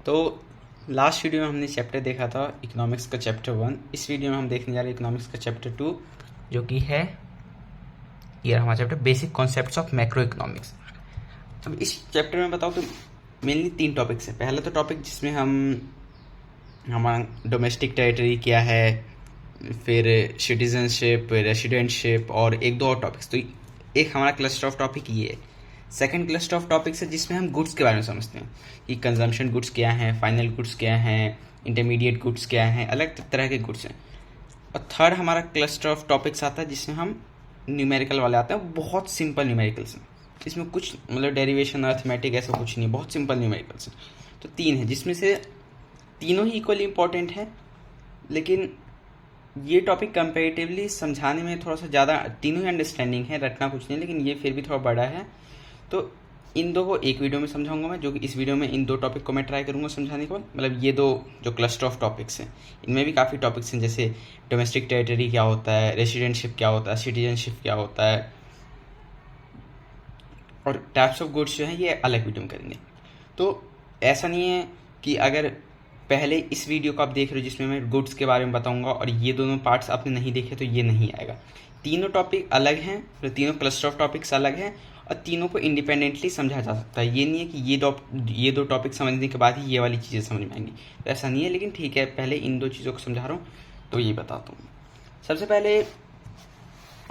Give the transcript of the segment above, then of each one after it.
तो last video में हमने चैप्टर देखा था इकोनॉमिक्स का चैप्टर 1। इस वीडियो में हम देखने जा रहे हैं इकोनॉमिक्स का चैप्टर 2, जो कि है ये हमारा chapter basic concepts of macro economics. अब इस चैप्टर में बताओ तो मेनली 3 टॉपिक्स है। पहला तो टॉपिक जिसमें हमारा डोमेस्टिक टेरिटरी क्या है, फिर सिटीजनशिप, रेसिडेंटशिप और 1-2 और टॉपिक्स। तो एक हमारा क्लस्टर ऑफ टॉपिक ये है। सेकंड क्लस्टर ऑफ टॉपिक्स है जिसमें हम गुड्स के बारे में समझते हैं कि कंजम्पशन गुड्स क्या हैं, फाइनल गुड्स क्या हैं, इंटरमीडिएट गुड्स क्या हैं, अलग तरह के गुड्स हैं। और थर्ड हमारा क्लस्टर ऑफ टॉपिक्स आता है जिसमें हम न्यूमेरिकल वाले आते हैं। बहुत सिंपल न्यूमेरिकल्स हैं, इसमें कुछ मतलब डेरिवेशन अर्थमेटिक ऐसा कुछ नहीं है, बहुत सिंपल न्यूमेरिकल्स हैं। तो 3 है जिसमें से तीनों ही इक्वली इंपॉर्टेंट है, लेकिन ये टॉपिक कंपेरेटिवली समझाने में थोड़ा सा ज़्यादा, तीनों ही अंडरस्टैंडिंग है, रटना कुछ नहीं, लेकिन ये फिर भी थोड़ा बड़ा है। तो इन दो को एक वीडियो में समझाऊंगा मैं, जो कि इस वीडियो में इन 2 टॉपिक को मैं ट्राई करूंगा समझाने के बाद। मतलब ये 2 जो क्लस्टर ऑफ टॉपिक्स हैं, इनमें भी काफ़ी टॉपिक्स हैं, जैसे डोमेस्टिक टेरिटरी क्या होता है, रेसिडेंटशिप क्या होता है, सिटीजनशिप क्या होता है, और टाइप्स ऑफ गुड्स जो हैं ये अलग वीडियो में करेंगे। तो ऐसा नहीं है कि अगर पहले इस वीडियो को आप देख रहे हो जिसमें मैं गुड्स के बारे में बताऊंगा और ये दोनों पार्ट्स आपने नहीं देखे तो ये नहीं आएगा। तीनों टॉपिक अलग हैं, तो तीनों क्लस्टर ऑफ टॉपिक्स अलग हैं और तीनों को इंडिपेंडेंटली समझा जा सकता है। ये नहीं है कि ये 2 टॉपिक समझने के बाद ही ये वाली चीज़ें समझ में आएंगी, तो ऐसा नहीं है। लेकिन ठीक है, पहले इन 2 चीज़ों को समझा रहा हूँ तो ये बताता हूँ। सबसे पहले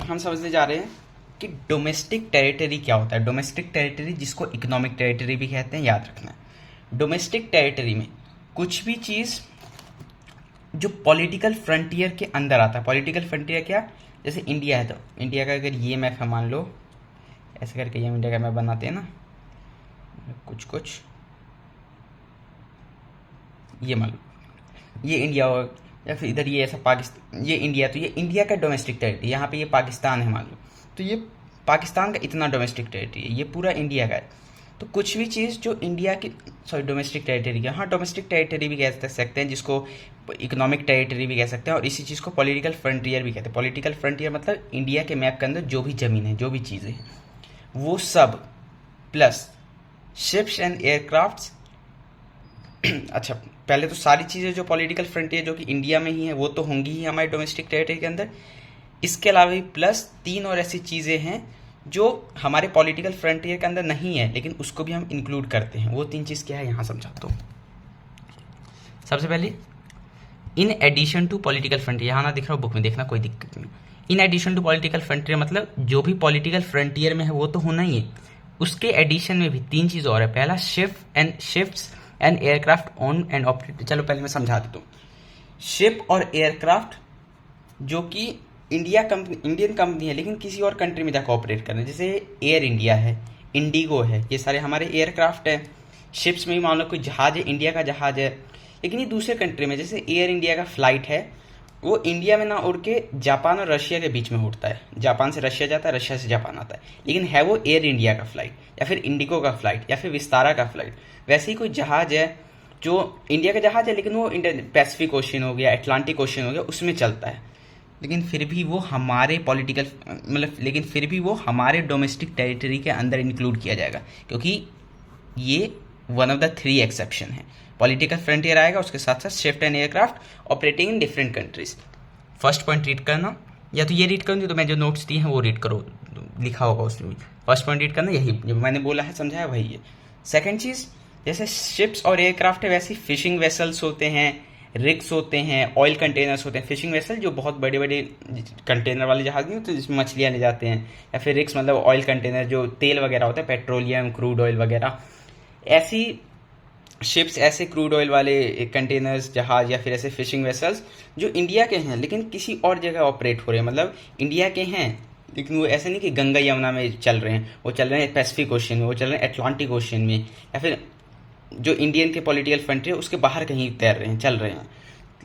हम समझने जा रहे हैं कि डोमेस्टिक टेरिटरी क्या होता है। डोमेस्टिक टेरिटरी जिसको इकोनॉमिक टेरिटरी भी कहते हैं, याद रखना है। डोमेस्टिक टेरिटरी में कुछ भी चीज़ जो पॉलिटिकल फ्रंटियर के अंदर आता है। पॉलिटिकल फ्रंटियर क्या, जैसे इंडिया है तो इंडिया का अगर ये मैप है, मान लो ऐसे करके ये इंडिया का मैप बनाते हैं ना, कुछ ये मान लो ये इंडिया हो, या फिर इधर ये ऐसा पाकिस्तान, ये इंडिया, तो ये इंडिया का डोमेस्टिक टेरिटरी। यहाँ पे ये पाकिस्तान है मान लो, तो ये पाकिस्तान का इतना डोमेस्टिक टेरिटरी है, ये पूरा इंडिया का है। तो कुछ भी चीज़ जो इंडिया की, सॉरी डोमेस्टिक टेरिटरी का, हाँ डोमेस्टिक टेरिटरी भी कह सकते हैं, जिसको इकोनॉमिक टेरिटरी भी कह सकते हैं, और इसी चीज़ को पॉलिटिकल फ्रंटियर भी कहते हैं। पॉलिटिकल फ्रंटियर मतलब इंडिया के मैप के अंदर जो भी ज़मीन है, जो भी चीज़ें हैं, वो सब प्लस शिप्स एंड एयरक्राफ्ट्स। अच्छा, पहले तो सारी चीज़ें जो पॉलिटिकल फ्रंटियर जो कि इंडिया में ही है वो तो होंगी ही हमारे डोमेस्टिक टेरिटरी के अंदर। इसके अलावा भी प्लस 3 और ऐसी चीज़ें हैं जो हमारे पॉलिटिकल फ्रंटियर के अंदर नहीं है, लेकिन उसको भी हम इंक्लूड करते हैं। वो 3 चीज़ क्या है यहाँ समझाता हूँ। सबसे पहले in addition to political frontier, यहाँ ना दिख रहा हो, बुक में देखना, कोई दिक्कत नहीं। In addition to political frontier मतलब जो भी पॉलिटिकल फ्रंटियर में है वो तो होना ही है, उसके एडिशन में भी 3 चीज़ और है। पहला ships and aircraft on and operate. चलो पहले मैं समझा देता हूँ। शिप और एयरक्राफ्ट जो कि इंडियन कंपनी है, लेकिन किसी और कंट्री में जाकर ऑपरेट कर रहे हैं, जैसे एयर इंडिया है, इंडिगो है, ये सारे हमारे एयरक्राफ्ट हैं। शिप्स में भी मान लो कोई जहाज़ है, इंडिया का जहाज़ है, लेकिन ये दूसरे कंट्री में, जैसे एयर इंडिया का फ्लाइट है, वो इंडिया में ना उड़ के जापान और रशिया के बीच में उड़ता है। जापान से रशिया जाता है, रशिया से जापान आता है, लेकिन है वो एयर इंडिया का फ्लाइट, या फिर इंडिगो का फ्लाइट, या फिर विस्तारा का फ्लाइट। वैसे ही कोई जहाज़ है जो इंडिया का जहाज़ है, लेकिन वो पैसिफिक ओशन हो गया, अटलांटिक ओशन हो गया, उसमें चलता है, लेकिन फिर भी वो हमारे पॉलिटिकल लेकिन फिर भी वो हमारे डोमेस्टिक टेरिटरी के अंदर इंक्लूड किया जाएगा, क्योंकि ये वन ऑफ द 3 एक्सेप्शन है। पॉलिटिकल फ्रंटियर आएगा, उसके साथ साथ shift and aircraft operating in different countries. First point read करना, या तो ये रीड करूँ तो मैं जो नोट्स दिए हैं वो रीड करो, लिखा होगा उसमें। फर्स्ट पॉइंट रीड करना, यही जो मैंने बोला है समझाया वही है। सेकेंड चीज़, जैसे शिप्स और एयरक्राफ्ट है, वैसे फिशिंग वेसल्स होते हैं, रिग्स होते हैं, ऑयल कंटेनर्स होते हैं। फिशिंग वेसल जो बहुत बड़े बड़े कंटेनर वाले जहाज नहीं होते जिसमें मछलियाँ ले जाते हैं, या फिर रिग्स मतलब ऑयल कंटेनर जो तेल वगैरह होता है, पेट्रोलियम, क्रूड ऑयल वगैरह। ऐसी शिप्स, ऐसे क्रूड ऑयल वाले कंटेनर्स, जहाज, या फिर ऐसे फिशिंग वेसल्स जो इंडिया के हैं लेकिन किसी और जगह ऑपरेट हो रहे हैं। मतलब इंडिया के हैं लेकिन वो ऐसे नहीं कि गंगा यमुना में चल रहे हैं, वो चल रहे हैं पैसिफिक ओशन में, वो चल रहे हैं अटलांटिक ओशन में, या फिर जो इंडियन के पॉलिटिकल फ्रंटियर उसके बाहर कहीं तैर रहे हैं, चल रहे हैं,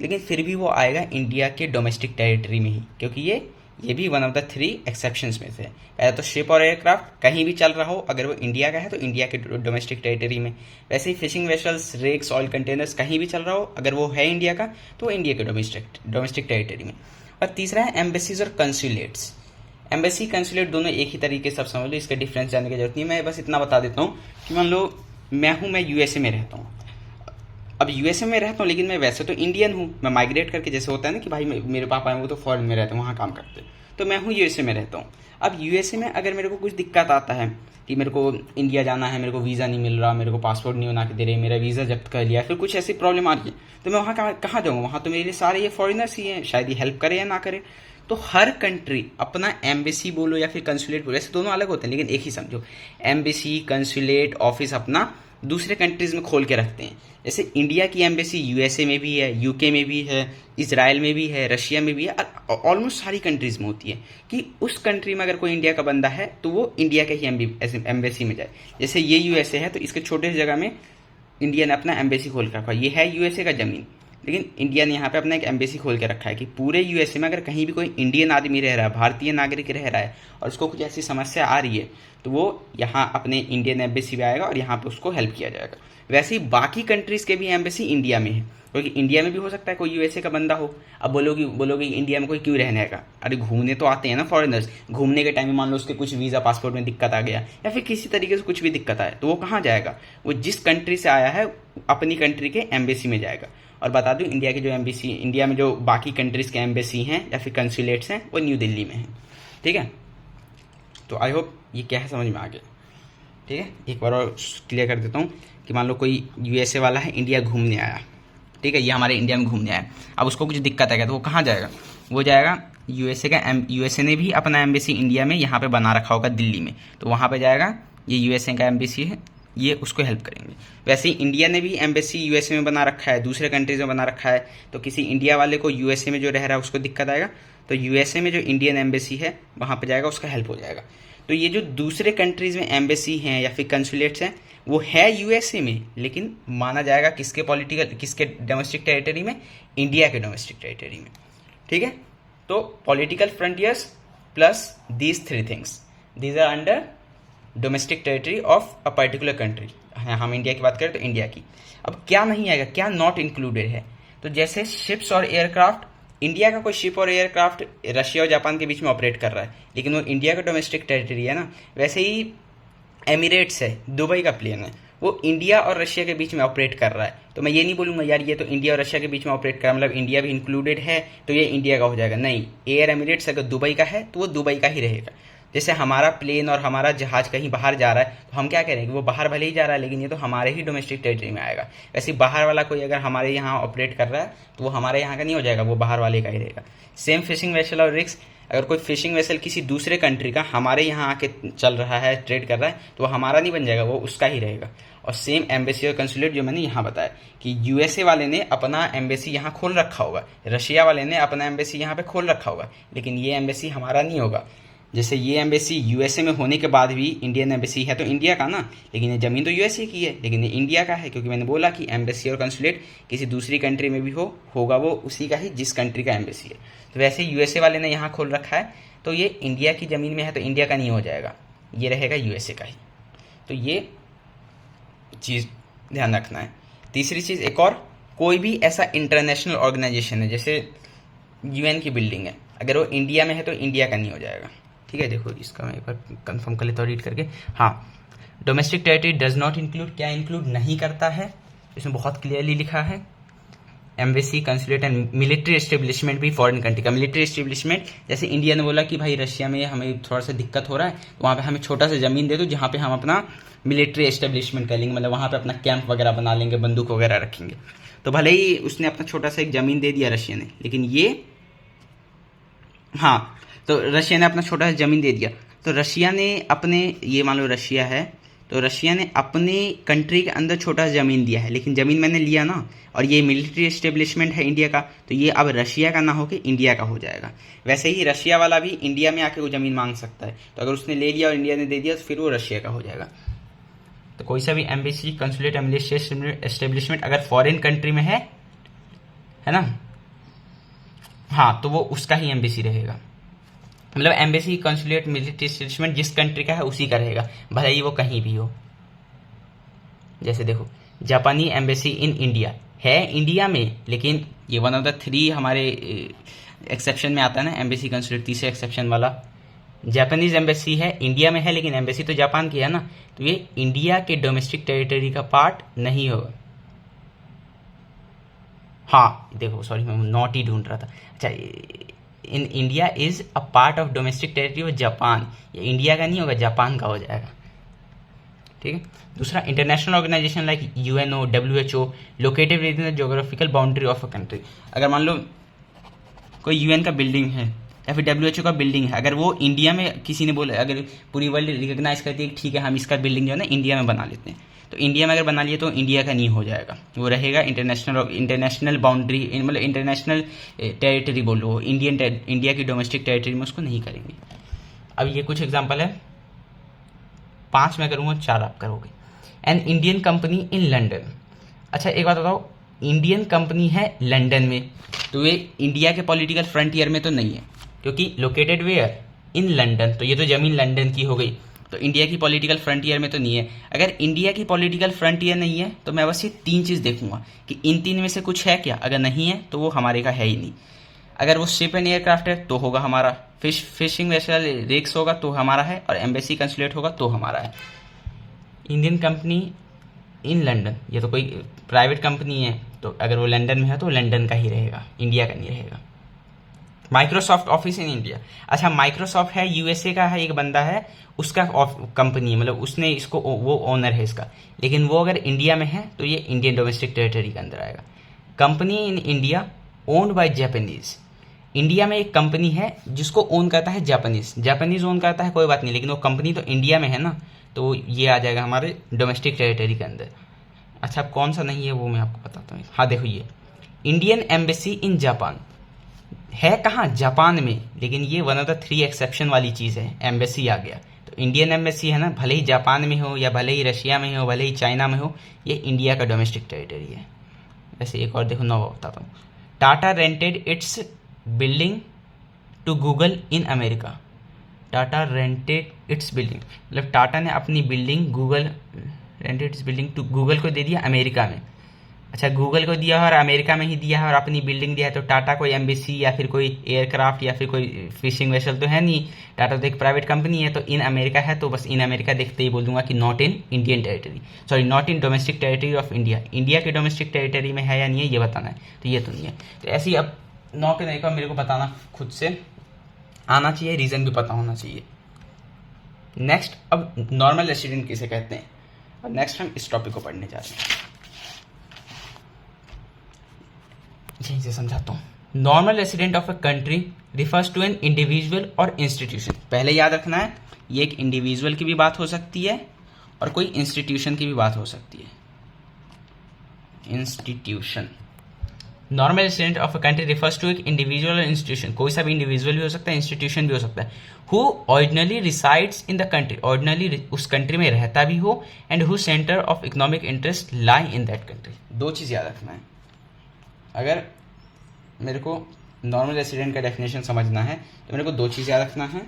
लेकिन फिर भी वो आएगा इंडिया के डोमेस्टिक टेरिटरी में ही, क्योंकि ये भी वन ऑफ द 3 एक्सेप्शंस में से है। पहले तो शिप और एयरक्राफ्ट कहीं भी चल रहा हो, अगर वो इंडिया का है तो इंडिया के डोमेस्टिक टेरिटरी में। वैसे ही fishing vessels, rigs, oil containers कहीं भी चल रहा हो, अगर वो है इंडिया का तो इंडिया के डोमेस्टिक टेरिटरी में। और तीसरा है एम्बेसीज और कंसुलेट्स। एम्बेसी कंसुलेट दोनों एक ही तरीके से समझ लो, इसका डिफरेंस जानने की जरूरत नहीं। मैं बस इतना बता देता हूँ कि मान लो मैं यूएसए में रहता हूँ, अब यूएसए में रहता हूँ, लेकिन मैं वैसे तो इंडियन हूँ। मैं माइग्रेट करके, जैसे होता है ना कि भाई मेरे पापा हैं वो तो फॉरेन में रहते हैं, वहाँ काम करते हैं, तो मैं हूँ यूएसए में रहता हूँ। अब यूएसए में अगर मेरे को कुछ दिक्कत आता है कि मेरे को इंडिया जाना है, मेरे को वीज़ा नहीं मिल रहा, मेरे को पासपोर्ट नहीं बना के दे रहे, मेरा वीज़ा जब्त कर लिया, फिर कुछ ऐसी प्रॉब्लम आ रही है, तो मैं वहाँ कहाँ जाऊँगा? वहाँ तो मेरे लिए सारे ये फॉरेनर्स ही हैं, शायद ये हेल्प करे या ना करे। तो हर कंट्री अपना एम्बेसी बोलो या फिर कंसुलेट बोलो, ऐसे दोनों अलग होते हैं लेकिन एक ही समझो, एम्बेसी कंसुलेट ऑफिस अपना दूसरे कंट्रीज में खोल के रखते हैं। जैसे इंडिया की एम्बेसी यूएसए में भी है, यूके में भी है, इसराइल में भी है, रशिया में भी है, ऑलमोस्ट सारी कंट्रीज में होती है कि उस कंट्री में अगर कोई इंडिया का बंदा है तो वो इंडिया के ही एम्बेसी में जाए। जैसे ये यूएसए है तो इसके छोटे से जगह में इंडिया ने अपना एम्बेसी खोल के रखा है। ये है यूएसए का ज़मीन, लेकिन इंडिया ने यहाँ पे अपना एक एम्बेसी खोल के रखा है कि पूरे यूएसए में अगर कहीं भी कोई इंडियन आदमी रह रहा है, भारतीय नागरिक रह रहा है और उसको कुछ ऐसी समस्या आ रही है तो वो यहाँ अपने इंडियन एम्बेसी में आएगा और यहाँ पे उसको हेल्प किया जाएगा। वैसे ही बाकी कंट्रीज़ के भी एम्बेसी इंडिया में है, क्योंकि इंडिया में भी हो सकता है कोई यूएसए का बंदा हो। अब बोलोगे इंडिया में कोई क्यों रहने आएगा? अरे घूमने तो आते हैं ना फॉरेनर्स। घूमने के टाइम में मान लो उसके कुछ वीज़ा पासपोर्ट में दिक्कत आ गया या फिर किसी तरीके से कुछ भी दिक्कत आए तो वो कहाँ जाएगा? वो जिस कंट्री से आया है अपनी कंट्री के एम्बेसी में जाएगा। और बता दूं, इंडिया के जो एम्बेसी, इंडिया में जो बाकी कंट्रीज़ के एम्बेसी हैं या फिर कंसुलेट्स हैं वो न्यू दिल्ली में हैं। ठीक है, तो आई होप ये क्या है समझ में आ गया। ठीक है, एक बार और क्लियर कर देता हूँ कि मान लो कोई यूएसए वाला है, इंडिया घूमने आया, ठीक है, ये हमारे इंडिया में घूमने आया, अब उसको कुछ दिक्कत आएगा तो वो कहाँ जाएगा? वो जाएगा यूएसए ने भी अपना एम्बेसी इंडिया में यहाँ पे बना रखा होगा दिल्ली में, तो वहाँ पे जाएगा, ये यूएसए का एम्बेसी है, ये उसको हेल्प करेंगे। वैसे ही इंडिया ने भी एम्बेसी यूएसए में बना रखा है, दूसरे कंट्रीज में बना रखा है, तो किसी इंडिया वाले को यूएसए में जो रह रहा है उसको दिक्कत आएगा तो यूएसए में जो इंडियन एम्बेसी है वहाँ पे जाएगा, उसका हेल्प हो जाएगा। तो ये जो दूसरे कंट्रीज में एम्बेसी हैं या फिर कंसुलेट्स हैं वो है यूएसए में, लेकिन माना जाएगा किसके डोमेस्टिक टेरिटरी में? इंडिया के डोमेस्टिक टेरिटरी में। ठीक है, तो political frontiers plus these three things, these are under domestic territory of a particular country. हम इंडिया की बात करें तो इंडिया की। अब क्या नहीं आएगा, क्या नॉट इंक्लूडेड है? तो जैसे शिप्स और एयरक्राफ्ट, इंडिया का कोई शिप और एयरक्राफ्ट रशिया और जापान के बीच में ऑपरेट कर रहा है लेकिन वो इंडिया का डोमेस्टिक टेरिटरी है ना। वैसे ही एमिरेट्स है, दुबई का प्लेन है, वो इंडिया और रशिया के बीच में ऑपरेट कर रहा है, तो मैं ये नहीं बोलूँगा यार ये तो इंडिया और रशिया के बीच में ऑपरेट कर रहा है, मतलब इंडिया भी इंक्लूडेड है तो ये इंडिया का हो जाएगा। नहीं, एयर एमिरेट्स अगर दुबई का है तो वो दुबई का ही रहेगा। जैसे हमारा प्लेन और हमारा जहाज कहीं बाहर जा रहा है तो हम क्या करेंगे, वो बाहर भले ही जा रहा है लेकिन ये तो हमारे ही डोमेस्टिक टेरिटरी में आएगा। वैसे बाहर वाला कोई अगर हमारे यहाँ ऑपरेट कर रहा है तो वो हमारे यहाँ का नहीं हो जाएगा, वो बाहर वाले का ही रहेगा। सेम फिशिंग वेसल और रिग्स, अगर कोई फिशिंग वेसल किसी दूसरे कंट्री का हमारे यहाँ आके चल रहा है, ट्रेड कर रहा है, तो वो हमारा नहीं बन जाएगा, वो उसका ही रहेगा। और सेम एम्बेसी और कंसुलेट जो मैंने यहाँ बताया कि यूएसए वाले ने अपना एम्बेसी यहाँ खोल रखा होगा, रशिया वाले ने अपना एम्बेसी यहाँ पे खोल रखा होगा, लेकिन ये एम्बेसी हमारा नहीं होगा। जैसे ये एम्बेसी यूएसए में होने के बाद भी इंडियन एम्बेसी है तो इंडिया का ना, लेकिन ये ज़मीन तो यूएसए की है लेकिन ये इंडिया का है, क्योंकि मैंने बोला कि एम्बेसी और कंसुलेट किसी दूसरी कंट्री में भी होगा वो उसी का ही जिस कंट्री का एम्बेसी है। तो वैसे यूएसए वाले ने यहाँ खोल रखा है तो ये इंडिया की ज़मीन में है तो इंडिया का नहीं हो जाएगा, ये रहेगा यूएसए का ही। तो ये चीज़ ध्यान रखना है। तीसरी चीज़ एक और, कोई भी ऐसा इंटरनेशनल ऑर्गेनाइजेशन है जैसे यूएन की बिल्डिंग है, अगर वो इंडिया में है तो इंडिया का नहीं हो जाएगा। ठीक है, देखो इसका मैं एक बार कंफर्म कर लेता हूँ रीड करके। हाँ, domestic territory does not include, क्या इंक्लूड नहीं करता है, इसमें बहुत क्लियरली लिखा है। Embassy, consulate and military establishment भी फॉरेन कंट्री का। मिलिट्री एस्टेब्लिशमेंट जैसे इंडिया ने बोला कि भाई रशिया में हमें थोड़ा सा दिक्कत हो रहा है तो वहाँ पे हमें छोटा सा ज़मीन दे दो जहाँ पे हम अपना मिलिट्री एस्टेब्लिशमेंट कर लेंगे, मतलब वहाँ पे अपना कैंप वगैरह बना लेंगे, बंदूक वगैरह रखेंगे। तो भले ही उसने अपना छोटा सा एक ज़मीन दे दिया रशिया ने, लेकिन ये, हाँ, तो रशिया ने अपना छोटा सा ज़मीन दे दिया तो रशिया ने अपने, ये मान लो रशिया है तो रशिया ने अपने कंट्री के अंदर छोटा सा ज़मीन दिया है, लेकिन ज़मीन मैंने लिया ना और ये मिलिट्री एस्टेब्लिशमेंट है इंडिया का, तो ये अब रशिया का ना होकर इंडिया का हो जाएगा। वैसे ही रशिया वाला भी इंडिया में आके वो ज़मीन मांग सकता है, तो अगर उसने ले लिया और इंडिया ने दे दिया तो फिर वो रशिया का हो जाएगा। तो कोई सा भी एम्बेसी, कंसुलेट, मिलिट्री एस्टेब्लिशमेंट अगर फॉरेन कंट्री में है ना, हाँ, तो वो उसका ही एम्बेसी रहेगा। मतलब एम्बेसी, कंसुलेट, मिलिट्री एस्टेब्लिशमेंट जिस कंट्री का है उसी का रहेगा, भले ही वो कहीं भी हो। जैसे देखो, जापानी एम्बेसी इन इंडिया है इंडिया में, लेकिन ये वन ऑफ द 3 हमारे एक्सेप्शन में आता है ना, एम्बेसी कंसुलेट तीसरे एक्सेप्शन वाला। जापानीज एम्बेसी है इंडिया में है लेकिन एम्बेसी तो जापान की है ना, तो ये इंडिया के डोमेस्टिक टेरिटरी का पार्ट नहीं होगा। हाँ देखो, सॉरी मैं नॉट ही ढूंढ रहा था। अच्छा, in India is a part of domestic territory of Japan, ये इंडिया का नहीं होगा, जापान का हो जाएगा। ठीक है। दूसरा, international organisation like UNO, WHO located within the geographical boundary of a country. अगर मान लो कोई यूएन का बिल्डिंग है या फिर WHO का बिल्डिंग है, अगर वो इंडिया में किसी ने बोला, अगर पूरी वर्ल्ड रिकॉग्नाइज करती है कि ठीक है हम इसका बिल्डिंग जो है ना इंडिया में बना लेते हैं, तो इंडिया में अगर बना लिए तो इंडिया का नहीं हो जाएगा, वो रहेगा इंटरनेशनल बाउंड्री, मतलब इंटरनेशनल टेरिटरी बोलो, इंडिया की डोमेस्टिक टेरिटरी में उसको नहीं करेंगे। अब ये कुछ एग्जांपल है, 5 मैं करूँगा, 4 आप करोगे। An Indian company in London. अच्छा एक बात बताओ, इंडियन कंपनी है लंदन में, तो ये इंडिया के पॉलिटिकल फ्रंटियर में तो नहीं है, क्योंकि लोकेटेड वेयर इन लंदन, तो ये तो ज़मीन लंदन की हो गई, तो इंडिया की पॉलिटिकल फ्रंटियर में तो नहीं है। अगर इंडिया की पॉलिटिकल फ्रंटियर नहीं है तो मैं बस ये 3 चीज़ देखूंगा कि इन 3 में से कुछ है क्या, अगर नहीं है तो वो हमारे का है ही नहीं। अगर वो शिप एंड एयरक्राफ्ट है तो होगा हमारा, फिशिंग वेसल रिग्स होगा तो हमारा है, और एम्बेसी कंसुलेट होगा तो हमारा है। इंडियन कंपनी इन लंदन, ये तो कोई प्राइवेट कंपनी है, तो अगर वो लंदन में है तो लंदन का ही रहेगा, इंडिया का नहीं रहेगा। Microsoft office in India. अच्छा, माइक्रोसॉफ्ट है यूएसए का है, एक बंदा है उसका कंपनी है, मतलब उसने इसको, वो ओनर है इसका, लेकिन वो अगर इंडिया में है तो ये इंडियन डोमेस्टिक टेरिटरी के अंदर आएगा। Company in India owned by Japanese. India में एक कंपनी है जिसको ओन करता है जापानीज ओन करता है, कोई बात नहीं, लेकिन वो कंपनी तो इंडिया में है ना, तो ये आ जाएगा हमारे डोमेस्टिक टेरिटरी के अंदर। अच्छा, अब कौन सा नहीं है वो मैं आपको बताता हूँ। हाँ देखो, ये इंडियन एम्बेसी इन जापान है कहाँ, जापान में, लेकिन ये वन ऑफ द 3 एक्सेप्शन वाली चीज़ है, एम्बेसी आ गया। तो इंडियन एम्बेसी है ना, भले ही जापान में हो या भले ही रशिया में हो, भले ही चाइना में हो, ये इंडिया का डोमेस्टिक टेरिटरी है। वैसे एक और देखो, नौ बताता हूँ। Tata rented its building to Google in America. Tata rented its building, मतलब टाटा ने अपनी building rented its building to Google को दे दिया अमेरिका में। अच्छा, गूगल को दिया है और अमेरिका में ही दिया है और अपनी बिल्डिंग दिया है, तो टाटा कोई एम्बेसी या फिर कोई एयरक्राफ्ट या फिर कोई फिशिंग वेसल तो है नहीं। टाटा तो एक प्राइवेट कंपनी है, तो इन अमेरिका है, तो बस इन अमेरिका देखते ही बोल दूंगा कि not in Indian territory, sorry not in domestic territory of India. India के डोमेस्टिक टेरिटरी में है या नहीं है ये बताना है, तो ये तो नहीं है। तो ऐसे ही अब 9 के नहीं का मेरे को बताना खुद से आना चाहिए, रीज़न भी पता होना चाहिए। नेक्स्ट, अब नॉर्मल रेसिडेंट किसे कहते हैं, और नेक्स्ट हम इस टॉपिक को पढ़ने जा रहे हैं, यहीं से समझाता हूँ। Normal resident of a country refers to an individual और इंस्टीट्यूशन। पहले याद रखना है, ये एक इंडिविजुअल की भी बात हो सकती है और कोई इंस्टीट्यूशन की भी बात हो सकती है। Institution, normal resident of a country refers to एक इंडिविजुअल और इंस्टीट्यूशन, कोई सा भी इंडिविजुअल भी हो सकता है, इंस्टीट्यूशन भी हो सकता है। Who ordinarily resides in the country, ordinarily उस कंट्री में रहता भी हो, and who centre of economic interest lie in that country. 2 चीज़ याद रखना है। अगर मेरे को नॉर्मल रेसिडेंट का डेफिनेशन समझना है तो मेरे को 2 चीज़ याद रखना है।